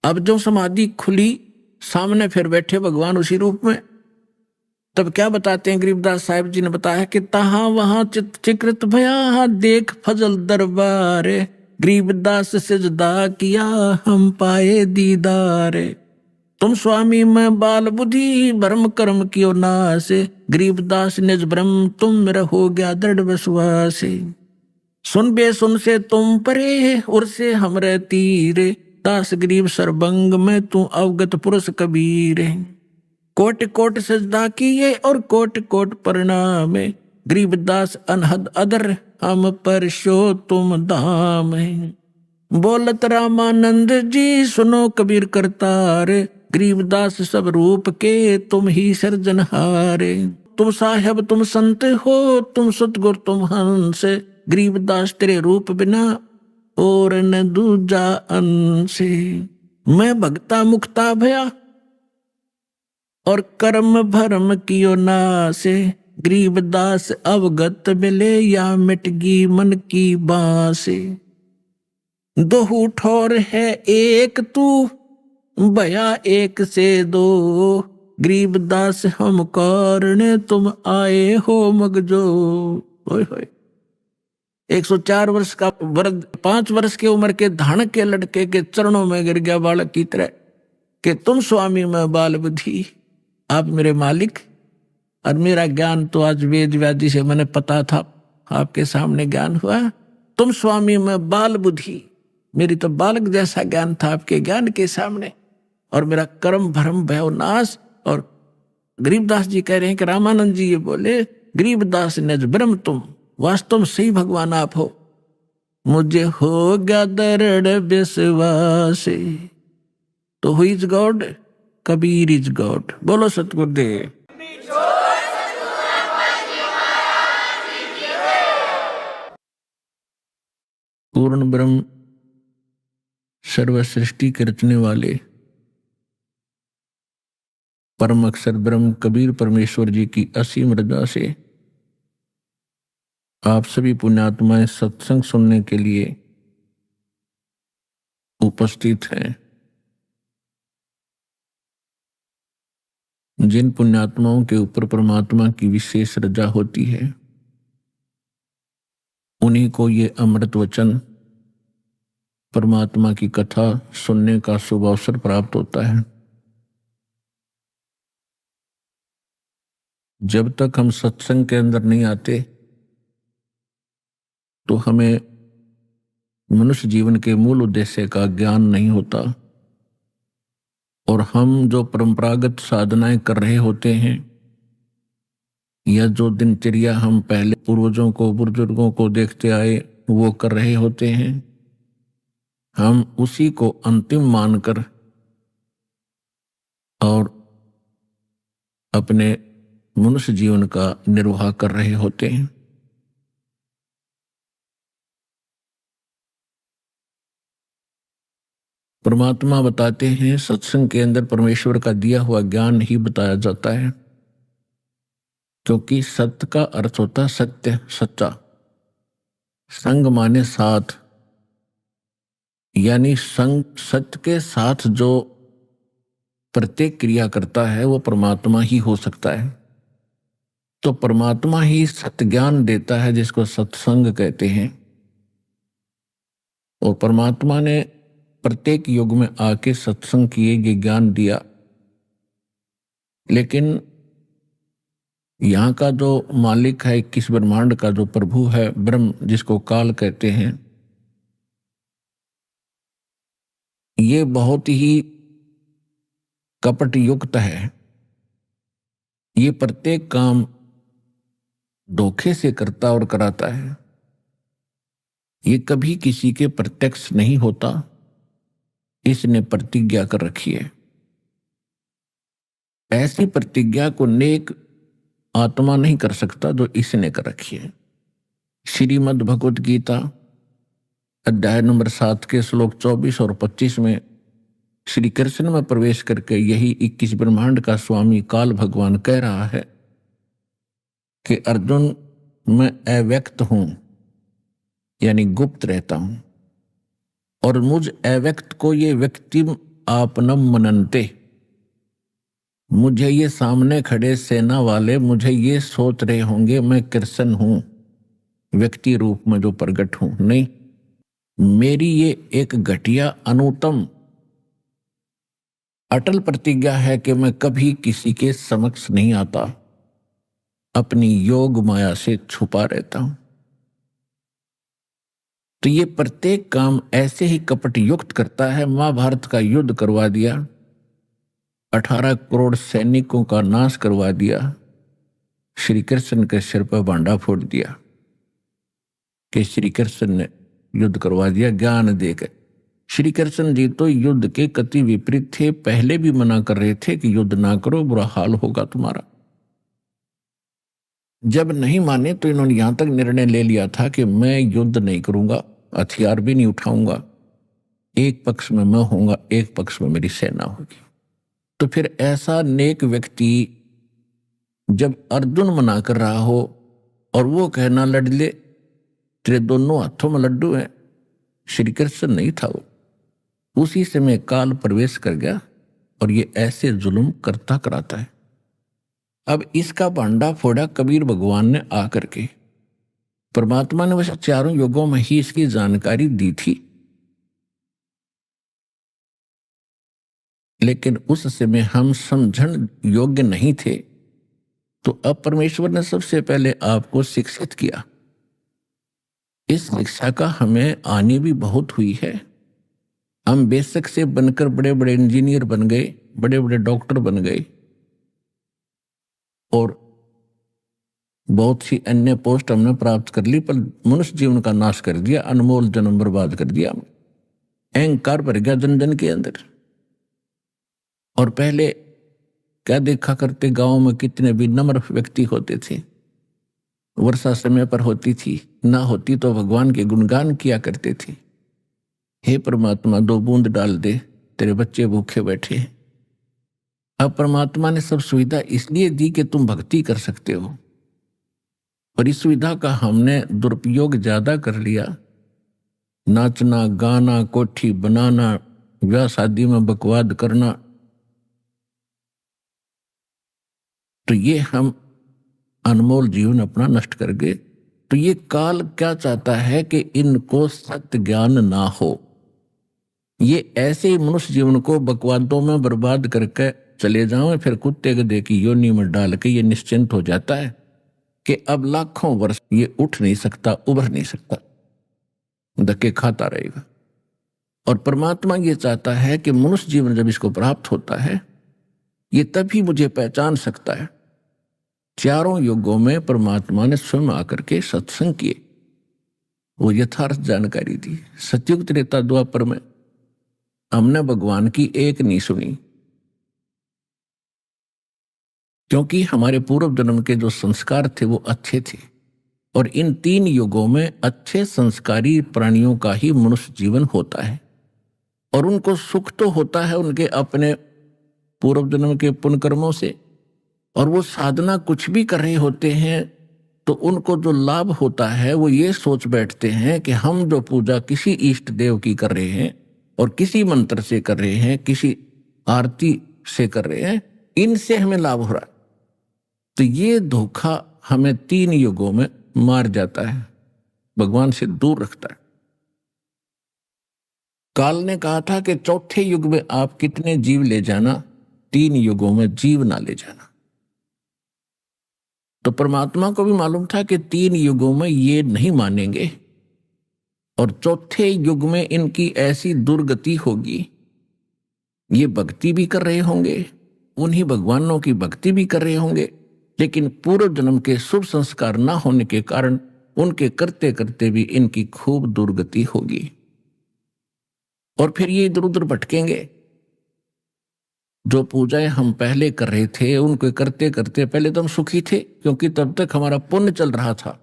अब जो समाधि खुली, सामने फिर बैठे भगवान उसी रूप में। तब क्या बताते हैं गरीबदास साहिब जी ने बताया कि तहा वहां चिकृत भया देख फजल दरबारे, गरीबदास सिजदा किया हम पाए दीदारे। तुम स्वामी में बाल बुद्धि भरम कर्म कियो नासे, गरीबदास निज ब्रह्म तुम मेरा हो गया दृढ़ विश्वासे। सुन बे सुन से तुम परे उर से हमरे तीरे, दास गरीब सरबंग में तू अवगत पुरुष कबीर। कोट कोट सजदा किए और कोट कोट प्रणाम, गरीबदास अनहद अदर हम परशो तुम धाम। बोलत रामानंद जी सुनो कबीर करतार, गरीबदास सब रूप के तुम ही सर्जनहारे। तुम साहेब तुम संत हो, तुम सतगुर तुम हंस, गरीबदास तेरे रूप बिना और न दूजा अंसे। मैं भक्ता मुक्ता भया और कर्म भरम कियो नासे, गरीबदास अवगत मिले या मिटगी मन की बासे। दोहू ठोर है एक तू भया एक से दो, गरीबदास हम कारण तुम आए हो मगजो। होय होय 104 वर्ष का वृद्ध 5 वर्ष की उम्र के धाणक के लड़के के चरणों में गिर गया बालक की तरह कि तुम स्वामी में बाल बुद्धि, आप मेरे मालिक। और मेरा ज्ञान तो आज वेद व्याधि से मैंने पता था, आपके सामने ज्ञान हुआ। तुम स्वामी में बाल बुद्धि, मेरी तो बालक जैसा ज्ञान था आपके ज्ञान के सामने, और मेरा कर्म भरम भय नाश। और गरीबदास जी कह रहे हैं कि रामानंद जी ये बोले, गरीबदास निज ब्रह्म तुम, वास्तव में सही भगवान आप हो, मुझे हो गया दृढ़ विश्वास। तो who is God? Kabir is God. बोलो सतगुरुदेव। पूर्ण ब्रह्म सर्व सृष्टि के रचने वाले परम अक्षर ब्रह्म कबीर परमेश्वर जी की असीम रजा से आप सभी पुण्यात्माएं सत्संग सुनने के लिए उपस्थित हैं। जिन पुण्यात्माओं के ऊपर परमात्मा की विशेष रजा होती है, उन्हीं को ये अमृत वचन परमात्मा की कथा सुनने का शुभ अवसर प्राप्त होता है। जब तक हम सत्संग के अंदर नहीं आते तो हमें मनुष्य जीवन के मूल उद्देश्य का ज्ञान नहीं होता, और हम जो परंपरागत साधनाएं कर रहे होते हैं या जो दिनचर्या हम पहले पूर्वजों को बुजुर्गों को देखते आए वो कर रहे होते हैं, हम उसी को अंतिम मानकर और अपने मनुष्य जीवन का निर्वाह कर रहे होते हैं। परमात्मा बताते हैं सत्संग के अंदर परमेश्वर का दिया हुआ ज्ञान ही बताया जाता है, क्योंकि सत्य का अर्थ होता है सत्य, सच्चा। संग माने साथ, यानी संग सत्य के साथ जो प्रत्येक क्रिया करता है वो परमात्मा ही हो सकता है। तो परमात्मा ही सत्य ज्ञान देता है जिसको सत्संग कहते हैं। और परमात्मा ने प्रत्येक युग में आके सत्संग किए, ये ज्ञान दिया। लेकिन यहाँ का जो मालिक है, 21 ब्रह्मांड का जो प्रभु है, ब्रह्म जिसको काल कहते हैं, ये बहुत ही कपट युक्त है। ये प्रत्येक काम धोखे से करता और कराता है। ये कभी किसी के प्रत्यक्ष नहीं होता। इसने प्रतिज्ञा कर रखी है। ऐसी प्रतिज्ञा को नेक आत्मा नहीं कर सकता जो इसने कर रखी है। श्रीमद् भगवत गीता अध्याय नंबर 7 के श्लोक 24 और 25 में श्री कृष्ण में प्रवेश करके यही 21 ब्रह्मांड का स्वामी काल भगवान कह रहा है कि अर्जुन, मैं अव्यक्त हूं, यानी गुप्त रहता हूं, और मुझ अव्यक्त को ये व्यक्ति आपनम मनन्ते, मुझे ये सामने खड़े सेना वाले मुझे ये सोच रहे होंगे मैं कृष्ण हूं, व्यक्ति रूप में जो प्रकट हूं। नहीं, मेरी ये एक घटिया अनुत्तम अटल प्रतिज्ञा है कि मैं कभी किसी के समक्ष नहीं आता, अपनी योग माया से छुपा रहता हूं। तो ये प्रत्येक काम ऐसे ही कपट युक्त करता है। महाभारत का युद्ध करवा दिया, 18 करोड़ सैनिकों का नाश करवा दिया, श्री कृष्ण के सिर पर भांडा फोड़ दिया कि श्री कृष्ण ने युद्ध करवा दिया ज्ञान देकर। श्री कृष्ण जी तो युद्ध के कति विपरीत थे, पहले भी मना कर रहे थे कि युद्ध ना करो, बुरा हाल होगा तुम्हारा। जब नहीं माने तो इन्होंने यहां तक निर्णय ले लिया था कि मैं युद्ध नहीं करूंगा, हथियार भी नहीं उठाऊंगा, एक पक्ष में मैं होऊंगा, एक पक्ष में मेरी सेना होगी। तो फिर ऐसा नेक व्यक्ति जब अर्जुन मना कर रहा हो और वो कहना लड़ले तेरे दोनों हाथों में लड्डू हैं, श्री कृष्ण नहीं था वो, उसी समय काल प्रवेश कर गया और ये ऐसे जुल्म करता कराता है। अब इसका भांडा फोड़ा कबीर भगवान ने आकर के। परमात्मा ने वैसे चारों युगों में ही इसकी जानकारी दी थी, लेकिन उस समय हम समझण योग्य नहीं थे। तो अब परमेश्वर ने सबसे पहले आपको शिक्षित किया। इस शिक्षा का हमें आनी भी बहुत हुई है। हम बेशक से बनकर बड़े बड़े इंजीनियर बन गए, बड़े बड़े डॉक्टर बन गए और बहुत सी अन्य पोस्ट हमने प्राप्त कर ली, पर मनुष्य जीवन का नाश कर दिया, अनमोल जन्म बर्बाद कर दिया। अहंकार भर गया जन जन के अंदर। और पहले क्या देखा करते, गांव में कितने भी नम्र व्यक्ति होते थे, वर्षा समय पर होती थी, ना होती तो भगवान के गुणगान किया करते थे। हे परमात्मा 2 बूंद डाल दे, तेरे बच्चे भूखे बैठे। अब परमात्मा ने सब सुविधा इसलिए दी कि तुम भक्ति कर सकते हो, और इस सुविधा का हमने दुरुपयोग ज्यादा कर लिया। नाचना, गाना, कोठी बनाना, ब्याह शादी में बकवाद करना, तो ये हम अनमोल जीवन अपना नष्ट कर गए। तो ये काल क्या चाहता है कि इनको सत्य ज्ञान ना हो। ये ऐसे ही मनुष्य जीवन को बकवादों में बर्बाद करके चले जाओ, फिर कुत्ते गधे की योनि में डाल के ये निश्चिंत हो जाता है कि अब लाखों वर्ष ये उठ नहीं सकता, उभर नहीं सकता, धक्के खाता रहेगा। और परमात्मा ये चाहता है कि मनुष्य जीवन जब इसको प्राप्त होता है, ये तभी मुझे पहचान सकता है। चारों युगों में परमात्मा ने स्वयं आकर के सत्संग किए, वो यथार्थ जानकारी दी। सतयुग त्रेता द्वापर में हमने भगवान की एक नहीं सुनी, क्योंकि हमारे पूर्व जन्म के जो संस्कार थे वो अच्छे थे। और इन 3 युगों में अच्छे संस्कारी प्राणियों का ही मनुष्य जीवन होता है, और उनको सुख तो होता है उनके अपने पूर्व जन्म के पुण्य कर्मों से, और वो साधना कुछ भी कर रहे होते हैं तो उनको जो लाभ होता है वो ये सोच बैठते हैं कि हम जो पूजा किसी इष्ट देव की कर रहे हैं और किसी मंत्र से कर रहे हैं, किसी आरती से कर रहे हैं, इनसे हमें लाभ हो रहा है। तो ये धोखा हमें 3 युगों में मार जाता है, भगवान से दूर रखता है। काल ने कहा था कि चौथे युग में आप कितने जीव ले जाना, 3 युगों में जीव ना ले जाना। तो परमात्मा को भी मालूम था कि 3 युगों में ये नहीं मानेंगे और चौथे युग में इनकी ऐसी दुर्गति होगी, ये भक्ति भी कर रहे होंगे, उन्हीं भगवानों की भक्ति भी कर रहे होंगे, लेकिन पूर्व जन्म के शुभ संस्कार ना होने के कारण उनके करते करते भी इनकी खूब दुर्गति होगी और फिर ये इधर उधर भटकेंगे। जो पूजाएं हम पहले कर रहे थे उनको करते करते पहले तो हम सुखी थे, क्योंकि तब तक हमारा पुण्य चल रहा था,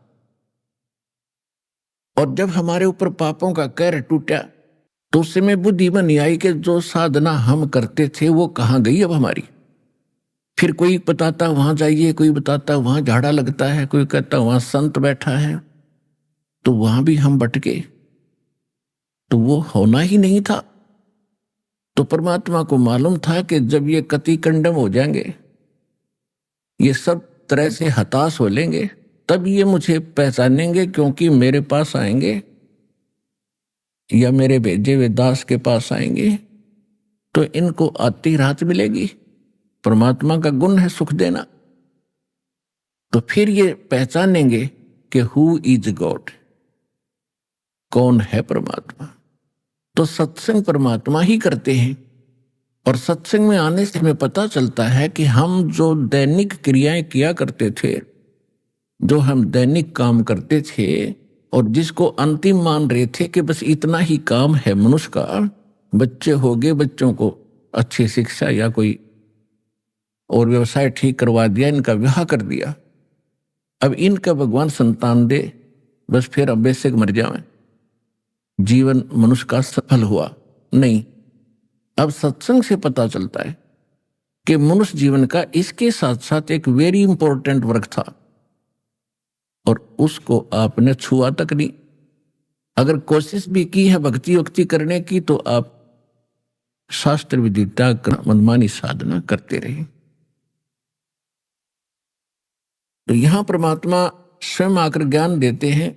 और जब हमारे ऊपर पापों का कहर टूटा तो उससे में बुद्धि बनी आई कि जो साधना हम करते थे वो कहाँ गई अब हमारी। फिर कोई बताता वहां जाइए, कोई बताता वहां झाड़ा लगता है, कोई कहता वहां संत बैठा है, तो वहां भी हम भटके, तो वो होना ही नहीं था। तो परमात्मा को मालूम था कि जब ये कति कंडम हो जाएंगे, ये सब तरह से हताश हो लेंगे, तब ये मुझे पहचानेंगे, क्योंकि मेरे पास आएंगे या मेरे भेजे हुए दास के पास आएंगे तो इनको आती राहत मिलेगी। परमात्मा का गुण है सुख देना। तो फिर ये पहचानेंगे कि हु इज गॉड, कौन है परमात्मा। तो सत्संग परमात्मा ही करते हैं, और सत्संग में आने से हमें पता चलता है कि हम जो दैनिक क्रियाएं किया करते थे, जो हम दैनिक काम करते थे और जिसको अंतिम मान रहे थे कि बस इतना ही काम है मनुष्य का, बच्चे हो गए, बच्चों को अच्छी शिक्षा या कोई और व्यवसाय ठीक करवा दिया, इनका विवाह कर दिया, अब इनका भगवान संतान दे, बस फिर अब बेशक मर जाए, जीवन मनुष्य का सफल हुआ। नहीं, अब सत्संग से पता चलता है कि मनुष्य जीवन का इसके साथ साथ एक वेरी इंपॉर्टेंट वर्क था, और उसको आपने छुआ तक नहीं। अगर कोशिश भी की है भक्ति वक्ति करने की, तो आप शास्त्र विदिता मनमानी साधना करते रहे। तो यहां परमात्मा स्वयं आकर ज्ञान देते हैं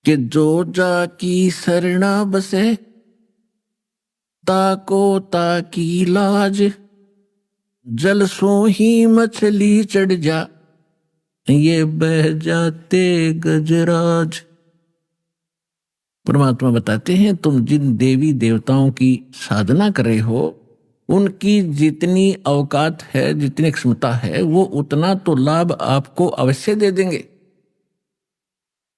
कि जो जाकी शरणा बसे, ताको ताकी लाज, जल सो ही मछली चढ़ जा, ये बह जाते गजराज। परमात्मा बताते हैं तुम जिन देवी देवताओं की साधना कर रहे हो, उनकी जितनी औकात है, जितनी क्षमता है, वो उतना तो लाभ आपको अवश्य दे देंगे,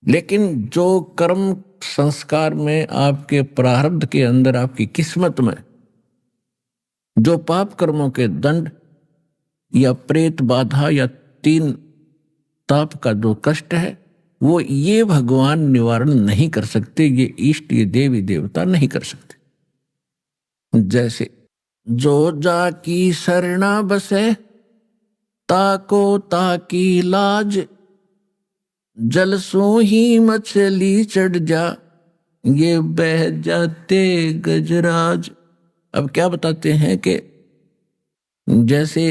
लेकिन जो कर्म संस्कार में आपके प्रारब्ध के अंदर, आपकी किस्मत में जो पाप कर्मों के दंड या प्रेत बाधा या 3 ताप का जो कष्ट है, वो ये भगवान निवारण नहीं कर सकते, ये इष्ट, ये देवी देवता नहीं कर सकते। जैसे जो जाकी शरणा बसे, ताको ताकी लाज, जल सो ही मछली चढ़ जा, ये बह जाते गजराज। अब क्या बताते हैं कि जैसे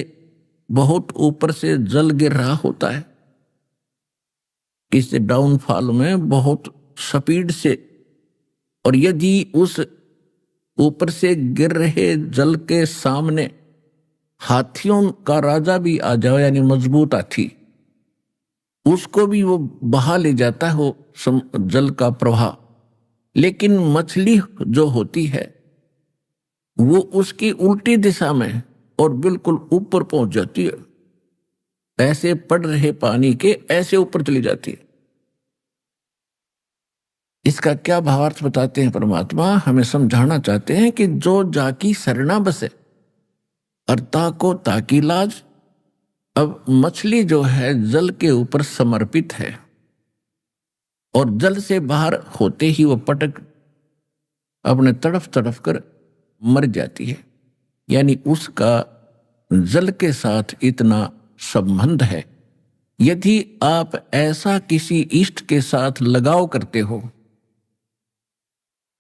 बहुत ऊपर से जल गिर रहा होता है, किसी डाउनफॉल में बहुत स्पीड से, और यदि उस ऊपर से गिर रहे जल के सामने हाथियों का राजा भी आ जाए, यानी मजबूत हाथी, उसको भी वो बहा ले जाता है वो जल का प्रवाह, लेकिन मछली जो होती है वो उसकी उल्टी दिशा में और बिल्कुल ऊपर पहुंच जाती है, ऐसे पड़ रहे पानी के ऐसे ऊपर चली जाती है। इसका क्या भावार्थ बताते हैं परमात्मा? हमें समझाना चाहते हैं कि जो जाकी शरणा बसे, अर्ता को ताकी लाज। अब मछली जो है जल के ऊपर समर्पित है, और जल से बाहर होते ही वो पटक अपने तड़फ तड़फ कर मर जाती है, यानी उसका जल के साथ इतना संबंध है। यदि आप ऐसा किसी इष्ट के साथ लगाव करते हो,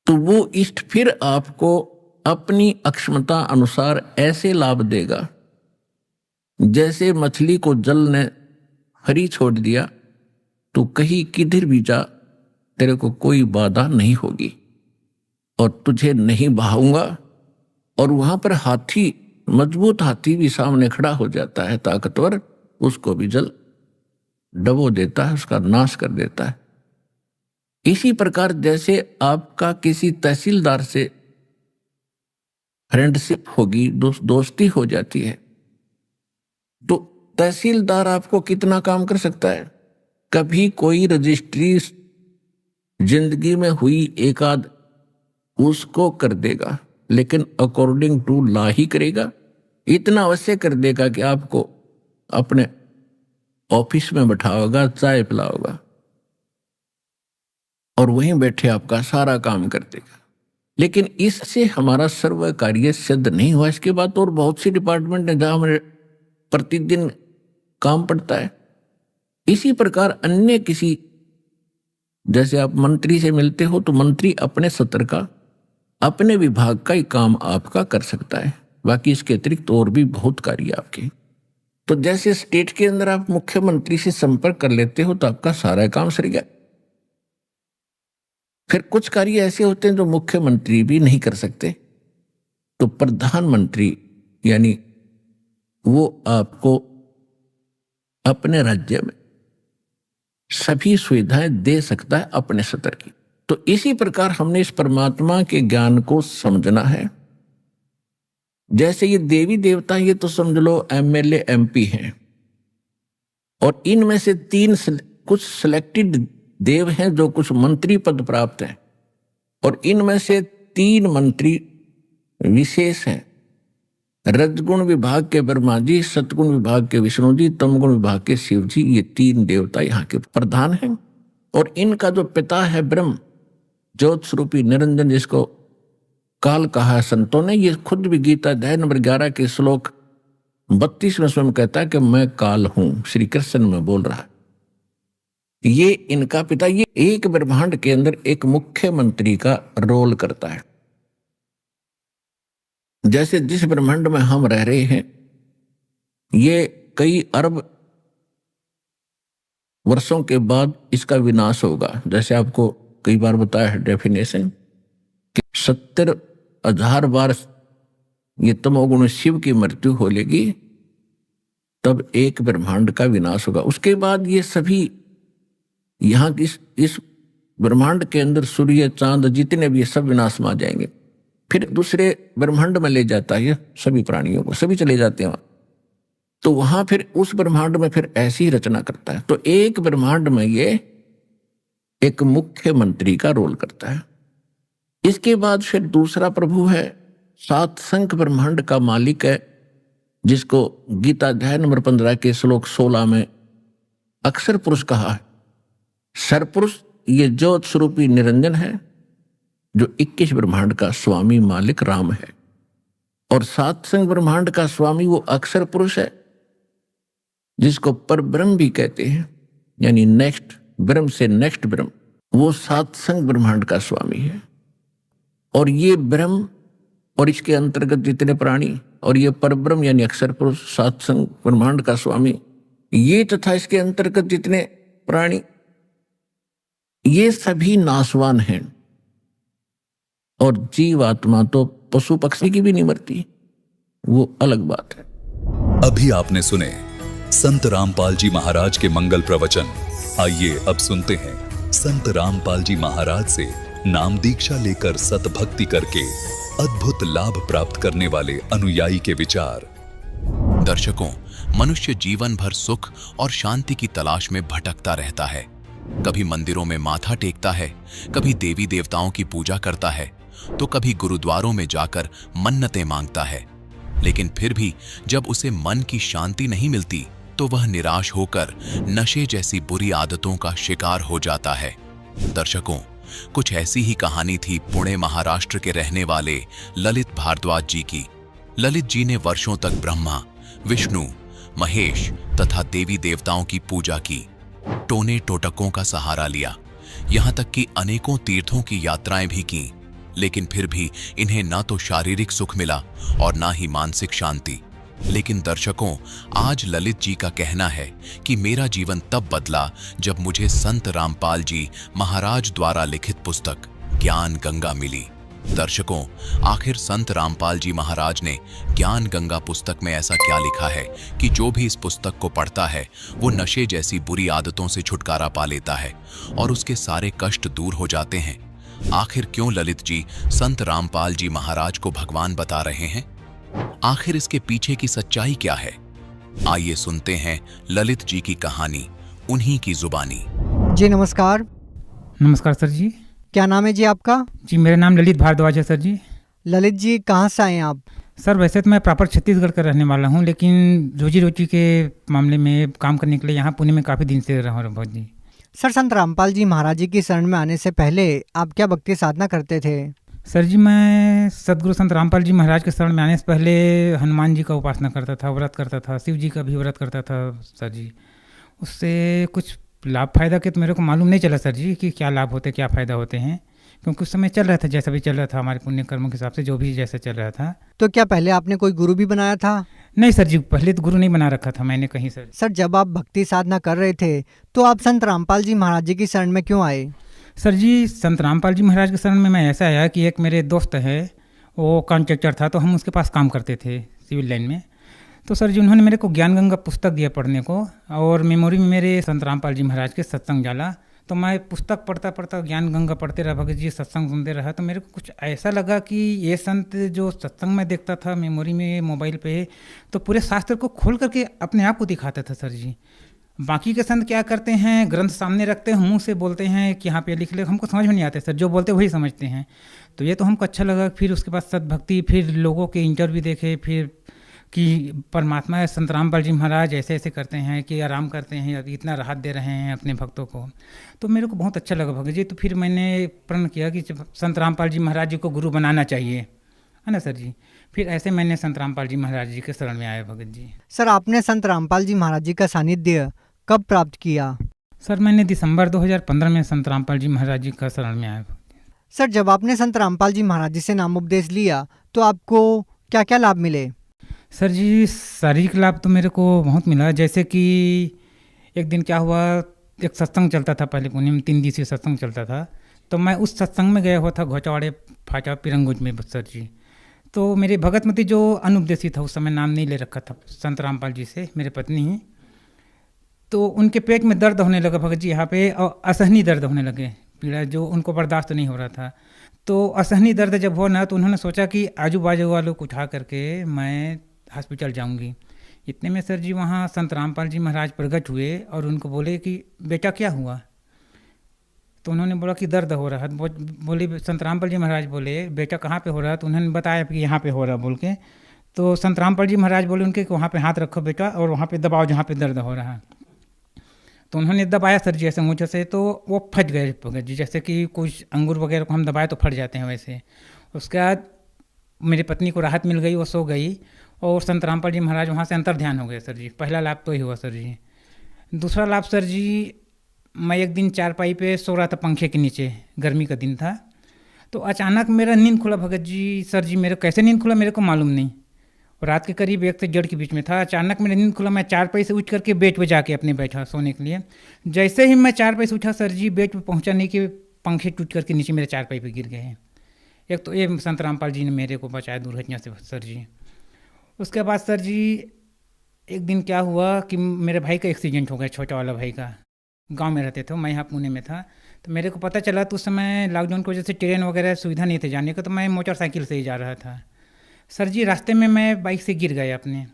तो वो इष्ट फिर आपको अपनी अक्षमता अनुसार ऐसे लाभ देगा, जैसे मछली को जल ने हरी छोड़ दिया तो कहीं किधर भी जा तेरे को कोई बाधा नहीं होगी। और तुझे नहीं बहाऊंगा। और वहां पर हाथी, मजबूत हाथी भी सामने खड़ा हो जाता है, ताकतवर, उसको भी जल डबो देता है, उसका नाश कर देता है। इसी प्रकार जैसे आपका किसी तहसीलदार से फ्रेंडशिप होगी, दोस्ती हो जाती है, तो तहसीलदार आपको कितना काम कर सकता है। कभी कोई रजिस्ट्री जिंदगी में हुई एक आध उसको कर देगा, लेकिन अकॉर्डिंग टू लॉ ही करेगा। इतना अवश्य कर देगा कि आपको अपने ऑफिस में बैठाओगा, चाय पिलाओगा और वहीं बैठे आपका सारा काम कर देगा। लेकिन इससे हमारा सर्व कार्य सिद्ध नहीं हुआ। इसके बाद और बहुत सी डिपार्टमेंट है जहां हमें प्रतिदिन काम पड़ता है। इसी प्रकार अन्य किसी, जैसे आप मंत्री से मिलते हो तो मंत्री अपने सत्र का, अपने विभाग का ही काम आपका कर सकता है, बाकी इसके अतिरिक्त और भी बहुत कार्य आपके। तो जैसे स्टेट के अंदर आप मुख्यमंत्री से संपर्क कर लेते हो तो आपका सारा काम सर गया। फिर कुछ कार्य ऐसे होते हैं जो मुख्यमंत्री भी नहीं कर सकते, तो प्रधानमंत्री यानी वो आपको अपने राज्य में सभी सुविधाएं दे सकता है अपने स्तर की। तो इसी प्रकार हमने इस परमात्मा के ज्ञान को समझना है। जैसे ये देवी देवता, ये तो समझ लो एमएलए एमपी हैं, और इनमें से कुछ सिलेक्टेड देव हैं जो कुछ मंत्री पद प्राप्त हैं, और इनमें से 3 मंत्री विशेष हैं। रजगुण विभाग के ब्रह्मा जी, सतगुण विभाग के विष्णु जी, तमगुण विभाग के शिव जी, ये 3 देवता यहाँ के प्रधान हैं। और इनका जो पिता है ब्रह्म, ज्योत स्वरूपी निरंजन, जिसको काल कहा है संतों ने, ये खुद भी गीता अध्याय नंबर 11 के श्लोक 32 में स्वयं कहता है कि मैं काल हूं, श्री कृष्ण में बोल रहा है। ये इनका पिता, ये एक ब्रह्मांड के अंदर एक मुख्यमंत्री का रोल करता है। जैसे जिस ब्रह्मांड में हम रह रहे हैं, ये कई अरब वर्षों के बाद इसका विनाश होगा। जैसे आपको कई बार बताया है डेफिनेशन कि 70,000 बार ये तमोगुण शिव की मृत्यु हो लेगी, तब एक ब्रह्मांड का विनाश होगा। उसके बाद ये सभी यहाँ इस ब्रह्मांड के अंदर सूर्य, चांद, जितने भी सब विनाश में आ जाएंगे। फिर दूसरे ब्रह्मांड में ले जाता है सभी प्राणियों को, सभी चले जाते हैं वहां। तो वहां फिर उस ब्रह्मांड में फिर ऐसी रचना करता है। तो एक ब्रह्मांड में ये एक मुख्यमंत्री का रोल करता है। इसके बाद फिर दूसरा प्रभु है, 7 संख्य ब्रह्मांड का मालिक है, जिसको गीता अध्याय नंबर 15 के श्लोक 16 में अक्षर पुरुष कहा है। सरपुरुष ये ज्योत स्वरूपी निरंजन है, जो 21 ब्रह्मांड का स्वामी मालिक राम है। और 7 संख्य ब्रह्मांड का स्वामी वो अक्षर पुरुष है, जिसको परब्रह्म भी कहते हैं, यानी नेक्स्ट ब्रह्म से नेक्स्ट ब्रह्म, वो 7 संख्य ब्रह्मांड का स्वामी है। और ये ब्रह्म और इसके अंतर्गत जितने प्राणी, और ये परब्रह्म यानी अक्षर पुरुष 7 संख्य ब्रह्मांड का स्वामी, ये तथा इसके अंतर्गत जितने प्राणी, ये सभी नाशवान हैं। और जीवात्मा तो पशु पक्षी की भी नहीं मरती, वो अलग बात है। अभी आपने सुने संत रामपाल जी महाराज के मंगल प्रवचन। आइए अब सुनते हैं संत रामपाल जी महाराज से नाम दीक्षा लेकर सतभक्ति करके अद्भुत लाभ प्राप्त करने वाले अनुयायी के विचार। दर्शकों, मनुष्य जीवन भर सुख और शांति की तलाश में भटकता रहता है। कभी मंदिरों में माथा टेकता है, कभी देवी देवताओं की पूजा करता है, तो कभी गुरुद्वारों में जाकर मन्नतें मांगता है। लेकिन फिर भी जब उसे मन की शांति नहीं मिलती, तो वह निराश होकर नशे जैसी बुरी आदतों का शिकार हो जाता है। दर्शकों, कुछ ऐसी ही कहानी थी पुणे महाराष्ट्र के रहने वाले ललित भारद्वाज जी की। ललित जी ने वर्षों तक ब्रह्मा, विष्णु, महेश तथा देवी देवताओं की पूजा की, टोने टोटकों का सहारा लिया, यहां तक कि अनेकों तीर्थों की यात्राएं भी की। लेकिन फिर भी इन्हें ना तो शारीरिक सुख मिला और ना ही मानसिक शांति। लेकिन दर्शकों, आज ललित जी का कहना है कि मेरा जीवन तब बदला जब मुझे संत रामपाल जी महाराज द्वारा लिखित पुस्तक ज्ञान गंगा मिली। दर्शकों, आखिर संत रामपाल जी महाराज ने ज्ञान गंगा पुस्तक में ऐसा क्या लिखा है कि जो भी इस पुस्तक को पढ़ता है वो नशे जैसी बुरी आदतों से छुटकारा पा लेता है और उसके सारे कष्ट दूर हो जाते हैं? आखिर क्यों ललित जी संत रामपाल जी महाराज को भगवान बता रहे हैं? आखिर इसके पीछे की सच्चाई क्या है? आइए सुनते हैं ललित जी की कहानी, उन्हीं की जुबानी। जी नमस्कार। नमस्कार सर जी। क्या नाम है जी आपका? जी मेरा नाम ललित भारद्वाज है सर जी। ललित जी कहाँ से आए हैं आप? सर वैसे तो मैं प्रॉपर छत्तीसगढ़ का रहने वाला हूँ, लेकिन रोजी रोटी के मामले में काम करने के लिए यहाँ पुणे में काफ़ी दिन से रहा हूँ बहुत जी। सर संत रामपाल जी महाराज जी की शरण में आने से पहले आप क्या भक्ति साधना करते थे? सर जी मैं सदगुरु संत रामपाल जी महाराज के शरण में आने से पहले हनुमान जी का उपासना करता था, व्रत करता था, शिव जी का भी व्रत करता था सर जी। उससे कुछ लाभ फायदा के तो मेरे को मालूम नहीं चला सर जी कि क्या लाभ होते क्या फ़ायदा होते हैं, क्योंकि उस समय चल रहा था जैसा भी चल रहा था, हमारे पुण्य कर्मों के हिसाब से जो भी जैसा चल रहा था। तो क्या पहले आपने कोई गुरु भी बनाया था? नहीं सर जी, पहले तो गुरु नहीं बना रखा था मैंने कहीं सर। सर जब आप भक्ति साधना कर रहे थे तो आप संत रामपाल जी महाराज जी की शरण में क्यों आए? सर जी संत रामपाल जी महाराज के शरण में मैं ऐसा आया कि एक मेरे दोस्त है, वो कॉन्ट्रैक्टर था, तो हम उसके पास काम करते थे सिविल लाइन में। तो सर जी उन्होंने मेरे को ज्ञान गंगा पुस्तक दिया पढ़ने को, और मेमोरी में मेरे संत रामपाल जी महाराज के सत्संग जाला। तो मैं पुस्तक पढ़ता पढ़ता ज्ञान गंगा पढ़ते रहा, भगत जी सत्संग सुनते रहा। तो मेरे को कुछ ऐसा लगा कि ये संत जो सत्संग में देखता था मेमोरी में मोबाइल पे, तो पूरे शास्त्र को खोल करके अपने आप को दिखाता था सर जी। बाकी के संत क्या करते हैं, ग्रंथ सामने रखते हैं, मुंह से बोलते हैं कि यहाँ पे लिख ले, हमको समझ में नहीं आते सर, जो बोलते वही समझते हैं। तो ये तो हमको अच्छा लगा। फिर उसके बाद सतभक्ति, फिर लोगों के इंटरव्यू देखे, फिर कि परमात्मा है संत रामपाल जी महाराज ऐसे ऐसे करते हैं कि आराम करते हैं, इतना राहत दे रहे हैं अपने भक्तों को। तो मेरे को बहुत अच्छा लगा भगत जी। तो फिर मैंने प्रण किया कि संत रामपाल जी महाराज जी को गुरु बनाना चाहिए, है ना सर जी। फिर ऐसे मैंने संत रामपाल जी महाराज जी के शरण में आया भगत जी। सर आपने संत रामपाल जी महाराज जी का सानिध्य कब प्राप्त किया? सर मैंने दिसंबर 2015 में संत रामपाल जी महाराज जी का शरण में आया। सर जब आपने संत रामपाल जी महाराज जी से नाम उपदेश लिया तो आपको क्या क्या लाभ मिले? सर जी शारीरिक लाभ तो मेरे को बहुत मिला। जैसे कि एक दिन क्या हुआ, एक सत्संग चलता था पहले पुणे में, 3 दिवसीय सत्संग चलता था। तो मैं उस सत्संग में गया हुआ था घोचावाड़े फाचा पिरंगुज में सर जी। तो मेरे भगतमती जो अनुपदेशी था, उस समय नाम नहीं ले रखा था संत रामपाल जी से, मेरे पत्नी ही, तो उनके पेट में दर्द होने लगा भगत जी यहाँ पे, और असहनीय दर्द होने लगे, पीड़ा जो उनको बर्दाश्त नहीं हो रहा था। तो असहनीय दर्द जब हो ना, तो उन्होंने सोचा कि आजू बाजू वालों को उठा करके मैं हॉस्पिटल जाऊंगी। इतने में सर जी वहाँ संत रामपाल जी महाराज प्रकट हुए और उनको बोले कि बेटा क्या हुआ? तो उन्होंने बोला कि दर्द हो रहा है। बोले संत रामपाल जी महाराज बोले बेटा कहाँ पे हो रहा है? तो उन्होंने बताया कि यहाँ पे हो रहा बोल के। तो संत रामपाल जी महाराज बोले उनके कि वहाँ पे हाथ रखो बेटा और वहाँ पे दबाओ जहाँ पे दर्द हो रहा है। तो उन्होंने दबाया सर जी ऐसे मुझे से, तो वो फट गए भगत जी, जैसे कि कुछ अंगूर वगैरह को हम दबाए तो फट जाते हैं वैसे। उसके बाद मेरी पत्नी को राहत मिल गई, वो सो गई, और संत रामपाल जी महाराज वहाँ से अंतर ध्यान हो गए सर जी। पहला लाभ तो ही हुआ सर जी। दूसरा लाभ सर जी, मैं एक दिन चारपाई पे सो रहा था पंखे के नीचे, गर्मी का दिन था। तो अचानक मेरा नींद खुला भगत जी। सर जी मेरे कैसे नींद खुला मेरे को मालूम नहीं, रात के करीब 1 से 1:30 के बीच में था। अचानक मेरा नींद खुला, मैं चारपाई से उठ करके बेड पे जाके अपने बैठा सोने के लिए। जैसे ही मैं चारपाई से उठा सर जी, बेड पे पहुँचा नहीं कि पंखे टूट करके नीचे मेरे चारपाई पे गिर गए हैं। एक तो ये संत रामपाल जी ने मेरे को बचाया दुर्घटना से सर जी। उसके बाद सर जी एक दिन क्या हुआ कि मेरे भाई का एक्सीडेंट हो गया, छोटा वाला भाई का। गांव में रहते थे, मैं यहाँ पुणे में था। तो मेरे को पता चला, तो उस समय लॉकडाउन की वजह से ट्रेन वगैरह सुविधा नहीं थे जाने का, तो मैं मोटरसाइकिल से ही जा रहा था सर जी। रास्ते में मैं बाइक से गिर गया अपने,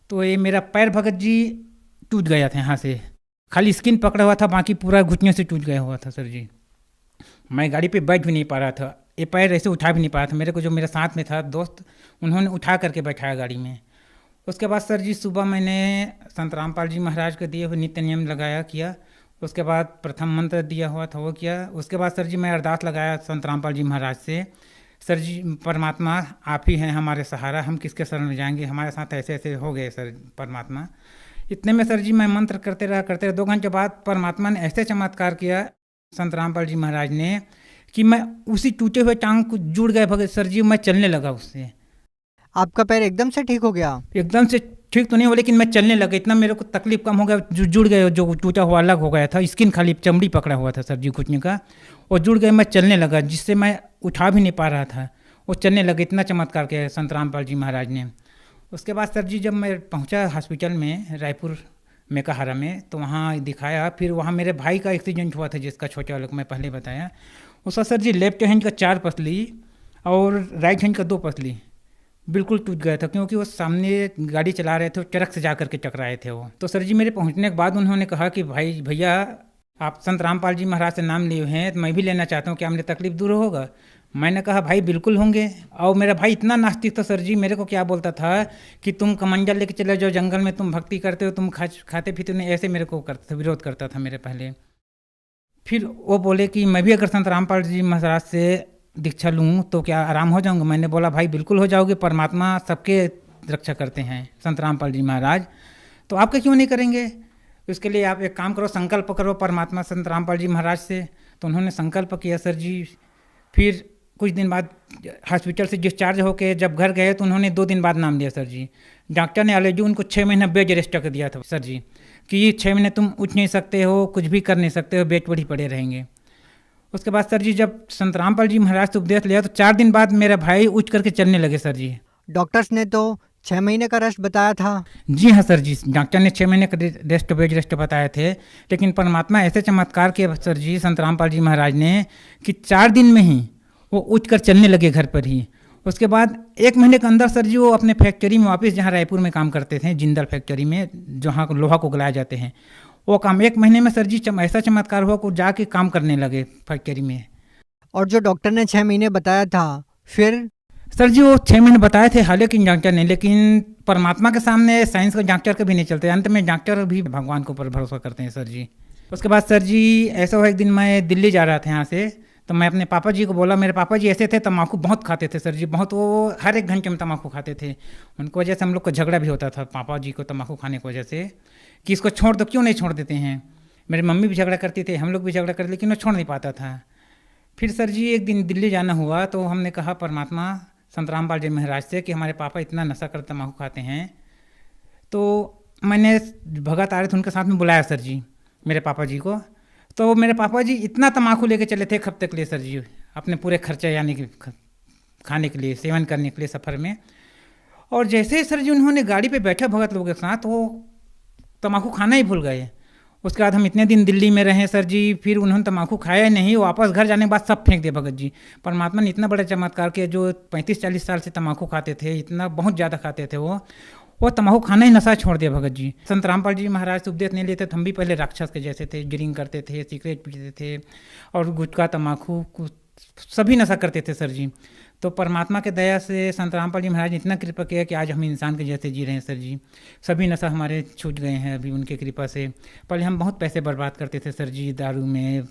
तो ये मेरा पैर भगत जी टूट गया था यहाँ से, खाली स्किन पकड़ा हुआ था, बाकी पूरा घुटने से टूट गया हुआ था सर जी। मैं गाड़ी पे बैठ भी नहीं पा रहा था, ये पैर ऐसे उठा भी नहीं पा रहा था। मेरे को जो मेरे साथ में था दोस्त, उन्होंने उठा करके बैठाया गाड़ी में। उसके बाद सर जी सुबह मैंने संत रामपाल जी महाराज के दिए हुए नित्य नियम लगाया किया। उसके बाद प्रथम मंत्र दिया हुआ था वो किया। उसके बाद सर जी मैं अरदास लगाया संत रामपाल जी महाराज से, सर जी परमात्मा आप ही हैं हमारे सहारा, हम किसके शरण में जाएंगे, हमारे साथ ऐसे ऐसे हो गए सर परमात्मा। इतने में सर जी मैं मंत्र करते रहा 2 घंटे बाद परमात्मा ने ऐसे चमत्कार किया संत रामपाल जी महाराज ने कि मैं उसी टूटे हुए टांग को जुड़ गए भगत सर जी, मैं चलने लगा उससे। आपका पैर एकदम से ठीक हो गया? एकदम से ठीक तो नहीं हुआ, लेकिन मैं चलने लगा, इतना मेरे को तकलीफ कम हो गया, जो जुड़ गए, जो टूटा हुआ अलग हो गया था, स्किन खाली चमड़ी पकड़ा हुआ था सर जी घुटने का, और जुड़ गए, मैं चलने लगा, जिससे मैं उठा भी नहीं पा रहा था, वो चलने लगे। इतना चमत्कार किया संत रामपाल जी महाराज ने। उसके बाद सर जी जब मैं पहुंचा हॉस्पिटल में रायपुर मेकाहारा में, तो वहाँ दिखाया। फिर वहाँ मेरे भाई का एक्सीडेंट हुआ था, जिसका छोटे वाले को मैं पहले बताया। उसका सर जी लेफ्ट हैंड का 4 पसली और राइट हैंड का 2 पसली बिल्कुल टूट गया था, क्योंकि वो सामने गाड़ी चला रहे थे, ट्रक से जा करके टकराए थे वो। तो सर जी मेरे पहुंचने के बाद उन्होंने कहा कि भाई भैया आप संत रामपाल जी महाराज से नाम लिए हैं, तो मैं भी लेना चाहता हूँ, क्या मेरी तकलीफ दूर होगा? मैंने कहा भाई बिल्कुल होंगे। और मेरा भाई इतना नास्तिक था सर जी, मेरे को क्या बोलता था कि तुम कमंडल लेके चले जाओ जंगल में, तुम भक्ति करते हो, तुम खाते पीते नहीं, ऐसे मेरे को करता था, विरोध करता था मेरे पहले। फिर वो बोले कि मैं भी अगर संत रामपाल जी महाराज से दीक्षा लूँ तो क्या आराम हो जाऊँगा? मैंने बोला भाई बिल्कुल हो जाओगे, परमात्मा सबके रक्षा करते हैं संत रामपाल जी महाराज, तो आपका क्यों नहीं करेंगे? उसके लिए आप एक काम करो, संकल्प करो परमात्मा संत रामपाल जी महाराज से। तो उन्होंने संकल्प किया सर जी। फिर कुछ दिन बाद हॉस्पिटल से डिस्चार्ज होके जब घर गए तो उन्होंने 2 दिन बाद नाम लिया सर जी। डॉक्टर ने ऑलरेडी उनको 6 महीना बेड रेस्ट कर दिया था सर जी, कि 6 महीने तुम उठ नहीं सकते हो, कुछ भी कर नहीं सकते हो, बेड पर ही पड़े रहेंगे। उसके बाद सर जी जब संत रामपाल जी महाराज से उपदेश लिया तो 4 दिन बाद मेरा भाई उठ करके चलने लगे सर जी। डॉक्टर्स ने तो 6 महीने का रेस्ट बताया था। जी हाँ सर जी, डॉक्टर ने 6 महीने का रेस्ट बेड रेस्ट बताए थे, लेकिन परमात्मा ऐसे चमत्कार किए सर जी संत रामपाल जी महाराज ने कि 4 दिन में ही वो उठकर चलने लगे घर पर ही। उसके बाद 1 महीने के अंदर सर जी वो अपने फैक्ट्री में वापस, जहाँ रायपुर में काम करते थे जिंदल फैक्ट्री में, जहाँ लोहा को गलाए जाते हैं, वो काम 1 महीने में सर जी ऐसा चमत्कार हुआ को जाके काम करने लगे फैक्ट्री में। और जो डॉक्टर ने 6 महीने बताया था, फिर सर जी वो 6 महीने बताए थे हालांकि डॉक्टर ने, लेकिन परमात्मा के सामने साइंस का डॉक्टर कभी नहीं चलते, अंत में डॉक्टर भी भगवान के ऊपर भरोसा करते हैं सर जी। उसके बाद सर जी ऐसा हुआ, एक दिन मैं दिल्ली जा रहा था यहाँ से, तो मैं अपने पापा जी को बोला, मेरे पापा जी ऐसे थे, तम्बाकू बहुत खाते थे सर जी, बहुत, वो हर 1 घंटे में तम्बाकू खाते थे। उनकी वजह से हम लोग को झगड़ा भी होता था पापा जी को तम्बाकू खाने की वजह से, कि इसको छोड़ दो, क्यों नहीं छोड़ देते हैं। मेरी मम्मी भी झगड़ा करती थे, हम लोग भी झगड़ा करते, लेकिन वो छोड़ नहीं पाता था। फिर सर जी एक दिन दिल्ली जाना हुआ तो हमने कहा परमात्मा संत रामपाल जी महाराज से कि हमारे पापा इतना नशा कर तम्बाकू खाते हैं। तो मैंने भगत आ रहे थे उनके साथ में बुलाया सर जी मेरे पापा जी को। तो मेरे पापा जी इतना तम्बाकू लेके चले थे 1 हफ्ते के लिए सर जी, अपने पूरे खर्चे यानी कि खाने के लिए, सेवन करने के लिए सफ़र में। और जैसे ही सर जी उन्होंने गाड़ी पे बैठा भगत लोगों के साथ, वो तम्बाकू खाना ही भूल गए। उसके बाद हम इतने दिन दिल्ली में रहे सर जी, फिर उन्होंने तम्बाकू खाया नहीं, वापस घर जाने के बाद सब फेंक दिया भगत जी। परमात्मा ने इतना बड़ा चमत्कार किया, जो 35-40 साल से तम्बाकू खाते थे, इतना बहुत ज़्यादा खाते थे वो तम्बाकू खाना ही नशा छोड़ दिया भगत जी। संत रामपाल जी महाराज से उपदेश नहीं लेते तो हम भी पहले राक्षस के जैसे थे, ड्रिंक करते थे, सिगरेट पीते थे और गुटखा तम्बाकू सभी नशा करते थे सर जी। तो परमात्मा के दया से संत रामपाल जी महाराज ने इतना कृपा किया कि आज हम इंसान के जैसे जी रहे हैं सर जी। सभी नशा हमारे छूट गए हैं अभी उनके कृपा से। पहले हम बहुत पैसे बर्बाद करते थे सर जी, दारू में,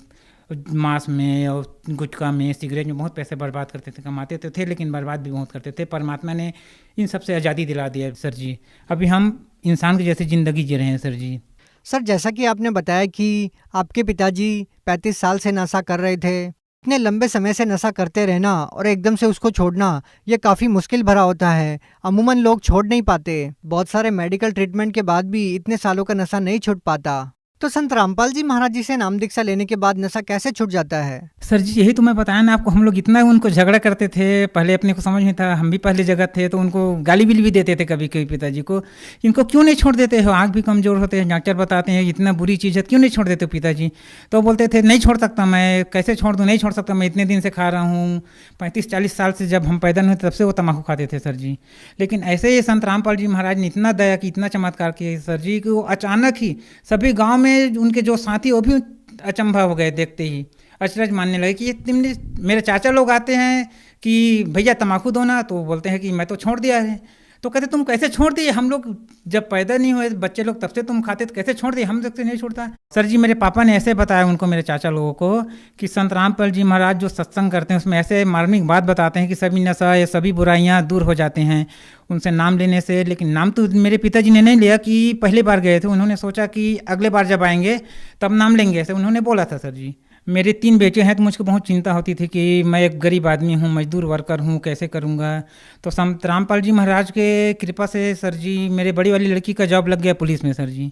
मांस में और गुटखा में, सिगरेट में बहुत पैसे बर्बाद करते थे, कमाते तो थे लेकिन बर्बाद भी बहुत करते थे। परमात्मा ने इन सब से आज़ादी दिला दिया सर जी, अभी हम इंसान के जैसे ज़िंदगी जी रहे हैं सर जी। सर जैसा कि आपने बताया कि आपके पिताजी 35 साल से नशा कर रहे थे, इतने लंबे समय से नशा करते रहना और एकदम से उसको छोड़ना ये काफ़ी मुश्किल भरा होता है। अमूमन लोग छोड़ नहीं पाते, बहुत सारे मेडिकल ट्रीटमेंट के बाद भी इतने सालों का नशा नहीं छूट पाता। तो संत रामपाल जी महाराज जी से नाम दीक्षा लेने के बाद नशा कैसे छूट जाता है? सर जी यही तो मैं बताया ना आपको, हम लोग इतना उनको झगड़ा करते थे, पहले अपने को समझ नहीं था, हम भी पहले जगह थे तो उनको गाली भी देते थे कभी कभी पिताजी को, इनको क्यों नहीं छोड़ देते हो, आँख भी कमज़ोर होते हैं, डॉक्टर बताते हैं इतना बुरी चीज़ है, क्यों नहीं छोड़ देते हो पिताजी? तो बोलते थे नहीं छोड़ सकता मैं, कैसे छोड़ दूँ, नहीं छोड़ सकता मैं, इतने दिन से खा रहा हूँ, 35-40 साल से जब हम पैदा हुए तब से वो तम्बाकू खाते थे सर जी। लेकिन ऐसे ही संत रामपाल जी महाराज ने इतना दया की, इतना चमत्कार किया सर जी कि वो अचानक ही सभी गाँव में उनके जो साथी वो भी अचंभा हो गए, देखते ही अचरज मानने लगे कि ये मेरे चाचा लोग आते हैं कि भैया तम्बाकू दो ना, तो बोलते हैं कि मैं तो छोड़ दिया है। तो कहते तुम कैसे छोड़ दिए, हम लोग जब पैदा नहीं हुए बच्चे लोग तब से तुम खाते तो कैसे छोड़ दिए, हम लोग से नहीं छोड़ता। सर जी मेरे पापा ने ऐसे बताया उनको, मेरे चाचा लोगों को, कि संत रामपाल जी महाराज जो सत्संग करते हैं उसमें ऐसे मार्मिक बात बताते हैं कि सभी नशा या सभी बुराइयाँ दूर हो जाते हैं उनसे नाम लेने से। लेकिन नाम तो मेरे पिताजी ने नहीं लिया कि पहली बार गए थे, उन्होंने सोचा कि अगले बार जब आएंगे तब नाम लेंगे, ऐसे उन्होंने बोला था सर जी। मेरे 3 बेटे हैं तो मुझको बहुत चिंता होती थी कि मैं एक गरीब आदमी हूँ, मजदूर वर्कर हूँ, कैसे करूँगा। तो संत रामपाल जी महाराज के कृपा से सर जी मेरे बड़ी वाली लड़की का जॉब लग गया पुलिस में सर जी।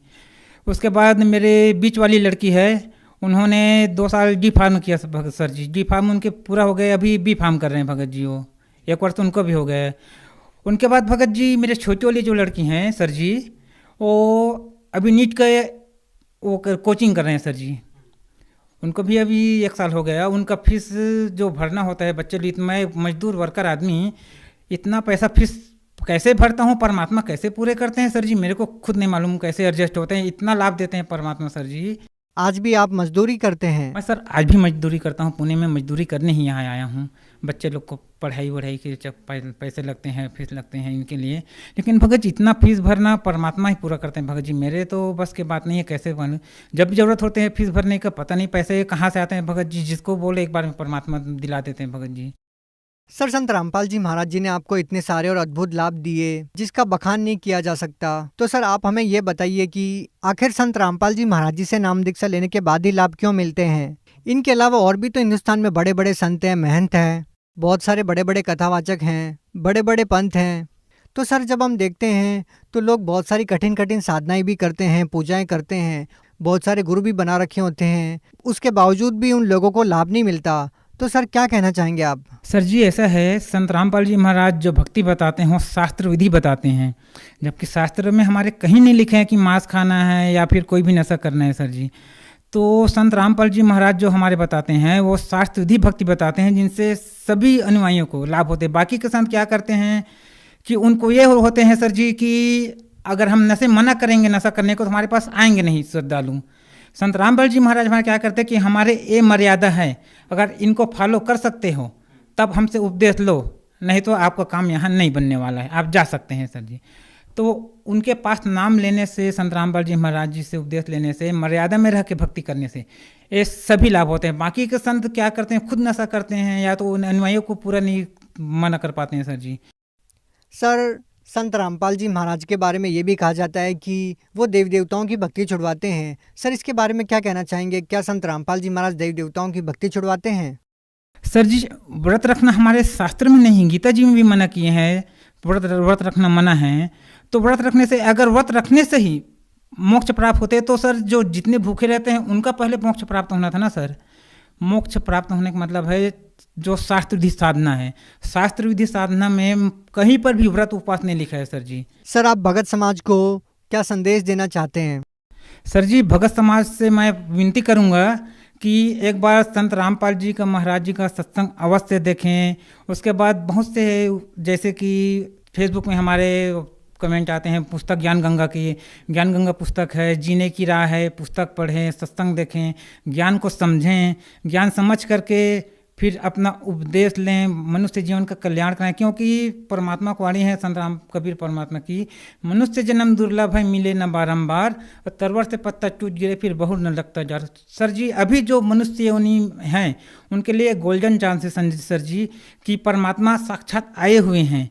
उसके बाद मेरे बीच वाली लड़की है उन्होंने 2 साल डी फार्म किया भगत सर जी। डी फार्म उनके पूरा हो गए, अभी बी फार्म कर रहे हैं भगत जी। वो 1 वर्ष उनको भी हो गए। उनके बाद भगत जी मेरे छोटी वाली जो लड़की हैं सर जी, वो अभी नीट का वो कोचिंग कर रहे हैं सर जी। उनको भी अभी 1 साल हो गया। उनका फीस जो भरना होता है बच्चे लिए, मैं मजदूर वर्कर आदमी इतना पैसा फीस कैसे भरता हूँ, परमात्मा कैसे पूरे करते हैं सर जी, मेरे को खुद नहीं मालूम कैसे एडजस्ट होते हैं। इतना लाभ देते हैं परमात्मा सर जी। आज भी आप मजदूरी करते हैं? मैं सर आज भी मजदूरी करता हूँ, पुणे में मजदूरी करने ही यहाँ आया हूँ। बच्चे लोग को पढ़ाई वढ़ाई के पैसे लगते हैं, फीस लगते हैं इनके लिए। लेकिन भगत जी इतना फीस भरना परमात्मा ही पूरा करते हैं भगत जी, मेरे तो बस के बात नहीं है कैसे बनूं। जब ज़रूरत होते हैं फीस भरने का पता नहीं पैसे कहाँ से आते हैं भगत जी, जिसको बोले एक बार में परमात्मा दिला देते हैं भगत जी। सर, संत रामपाल जी महाराज जी ने आपको इतने सारे और अद्भुत लाभ दिए जिसका बखान नहीं किया जा सकता। तो सर आप हमें ये बताइए कि आखिर संत रामपाल जी महाराज जी से नाम दीक्षा लेने के बाद ही लाभ क्यों मिलते हैं? इनके अलावा और भी तो हिंदुस्तान में बड़े बड़े संत हैं, महंत हैं, बहुत सारे बड़े बड़े कथावाचक हैं, बड़े बड़े पंथ हैं। तो सर जब हम देखते हैं तो लोग बहुत सारी कठिन कठिन साधनाएं भी करते हैं, पूजाएं करते हैं, बहुत सारे गुरु भी बना रखे होते हैं, उसके बावजूद भी उन लोगों को लाभ नहीं मिलता। तो सर क्या कहना चाहेंगे आप? सर जी ऐसा है, संत रामपाल जी महाराज जो भक्ति बताते हैं वो शास्त्र विधि बताते हैं, जबकि शास्त्र में हमारे कहीं नहीं लिखे हैं कि मांस खाना है या फिर कोई भी नशा करना है सर जी। तो संत रामपाल जी महाराज जो हमारे बताते हैं वो शास्त्र विधि भक्ति बताते हैं, जिनसे सभी अनुयायियों को लाभ होते हैं। बाकी के संत क्या करते हैं कि उनको ये होते हैं सर जी कि अगर हम नशे मना करेंगे नशा करने को तो हमारे पास आएंगे नहीं श्रद्धालु। संत रामपाल जी महाराज हमारे क्या करते हैं कि हमारे ये मर्यादा है, अगर इनको फॉलो कर सकते हो तब हमसे उपदेश लो, नहीं तो आपका काम यहाँ नहीं बनने वाला है, आप जा सकते हैं सर जी। तो उनके पास नाम लेने से, संत रामपाल जी महाराज जी से उपदेश लेने से, मर्यादा में रह के भक्ति करने से ये सभी लाभ होते हैं। बाकी के संत क्या करते हैं, खुद नशा करते हैं या तो उन अनुयायियों को पूरा नहीं मना कर पाते हैं सर जी। सर संत रामपाल जी महाराज के बारे में ये भी कहा जाता है कि वो देव देवताओं की भक्ति छुड़वाते हैं। सर इसके बारे में क्या कहना चाहेंगे? क्या संत रामपाल जी महाराज देव देवताओं की भक्ति छुड़वाते हैं? सर जी व्रत रखना हमारे शास्त्र में नहीं, गीता जी में भी मना किए हैं, व्रत रखना मना है। तो व्रत रखने से, अगर व्रत रखने से ही मोक्ष प्राप्त होते तो सर जो जितने भूखे रहते हैं उनका पहले मोक्ष प्राप्त होना था ना सर। मोक्ष प्राप्त होने का मतलब है जो शास्त्र विधि साधना है, शास्त्र विधि साधना में कहीं पर भी व्रत उपवास नहीं लिखा है सर जी। सर आप भगत समाज को क्या संदेश देना चाहते हैं? सर जी भगत समाज से मैं विनती करूंगा कि एक बार संत रामपाल जी का, महाराज जी का सत्संग अवश्य देखें। उसके बाद बहुत से जैसे कि फेसबुक में हमारे कमेंट आते हैं, पुस्तक ज्ञान गंगा की, ज्ञान गंगा पुस्तक है, जीने की राह है, पुस्तक पढ़ें, सत्संग देखें, ज्ञान को समझें, ज्ञान समझ करके फिर अपना उपदेश लें, मनुष्य जीवन का कल्याण करें। क्योंकि परमात्मा को वाणी है संत राम कबीर परमात्मा की, मनुष्य जन्म दुर्लभ है मिले न बारंबार, और तरवर से पत्ता टूट गिरे फिर बहु न लगता जार। सर जी अभी जो मनुष्य योनि हैं उनके लिए गोल्डन चांस है सर जी कि परमात्मा साक्षात आए हुए हैं,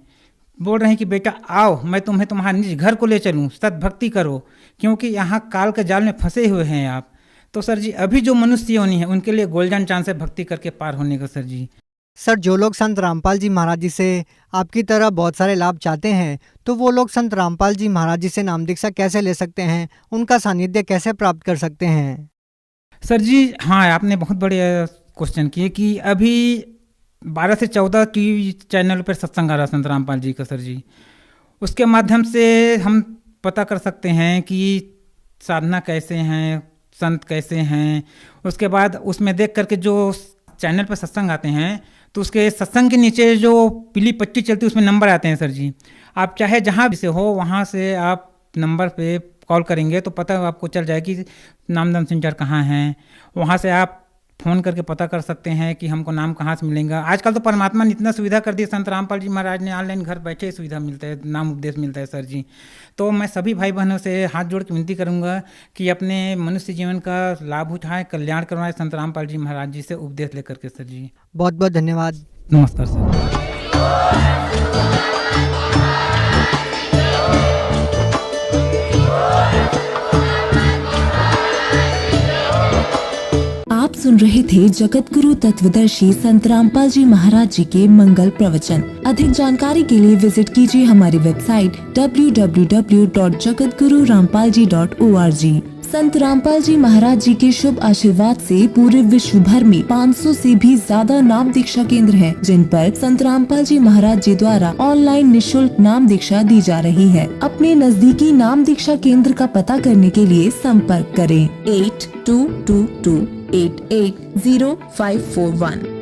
बोल रहे हैं कि बेटा आओ मैं तुम्हें तुम्हारे निज घर को ले चलूँ, सद्भक्ति करो, क्योंकि यहाँ काल के जाल में फंसे हुए हैं आप। तो सर जी अभी जो मनुष्य योनि है उनके लिए गोल्डन चांस है भक्ति करके पार होने का सर जी। सर जो लोग संत रामपाल जी महाराज जी से आपकी तरह बहुत सारे लाभ चाहते हैं तो वो लोग संत रामपाल जी महाराज जी से नाम दीक्षा कैसे ले सकते हैं, उनका सानिध्य कैसे प्राप्त कर सकते हैं? सर जी हाँ, आपने बहुत बड़े क्वेश्चन किए कि अभी 12 से 14 टीवी चैनल पर सत्संग आ रहा संत रामपाल जी का सर जी, उसके माध्यम से हम पता कर सकते हैं कि साधना कैसे हैं, संत कैसे हैं। उसके बाद उसमें देख करके जो चैनल पर सत्संग आते हैं तो उसके सत्संग के नीचे जो पीली पट्टी चलती है उसमें नंबर आते हैं सर जी। आप चाहे जहाँ भी से हो वहाँ से आप नंबर पे कॉल करेंगे तो पता आपको चल जाएगी कि नामदान सेंटर कहाँ हैं, वहाँ से आप फ़ोन करके पता कर सकते हैं कि हमको नाम कहाँ से मिलेगा। आजकल तो परमात्मा ने इतना सुविधा कर दी, संत रामपाल जी महाराज ने ऑनलाइन घर बैठे सुविधा मिलता है, नाम उपदेश मिलता है सर जी। तो मैं सभी भाई बहनों से हाथ जोड़ के विनती करूंगा कि अपने मनुष्य जीवन का लाभ उठाएं, कल्याण करवाएं संत रामपाल जी महाराज जी से उपदेश लेकर के सर जी। बहुत बहुत धन्यवाद। नमस्कार सर। आप सुन रहे थे जगत गुरु तत्वदर्शी संत रामपाल जी महाराज जी के मंगल प्रवचन। अधिक जानकारी के लिए विजिट कीजिए हमारी वेबसाइट www.jagatgururampalji.org। संत रामपाल जी महाराज जी के शुभ आशीर्वाद से पूरे विश्व भर में 500 से भी ज्यादा नाम दीक्षा केंद्र हैं, जिन पर संत रामपाल जी महाराज जी द्वारा ऑनलाइन निःशुल्क नाम दीक्षा दी जा रही है। अपने नजदीकी नाम दीक्षा केंद्र का पता करने के लिए संपर्क करें 8222880541।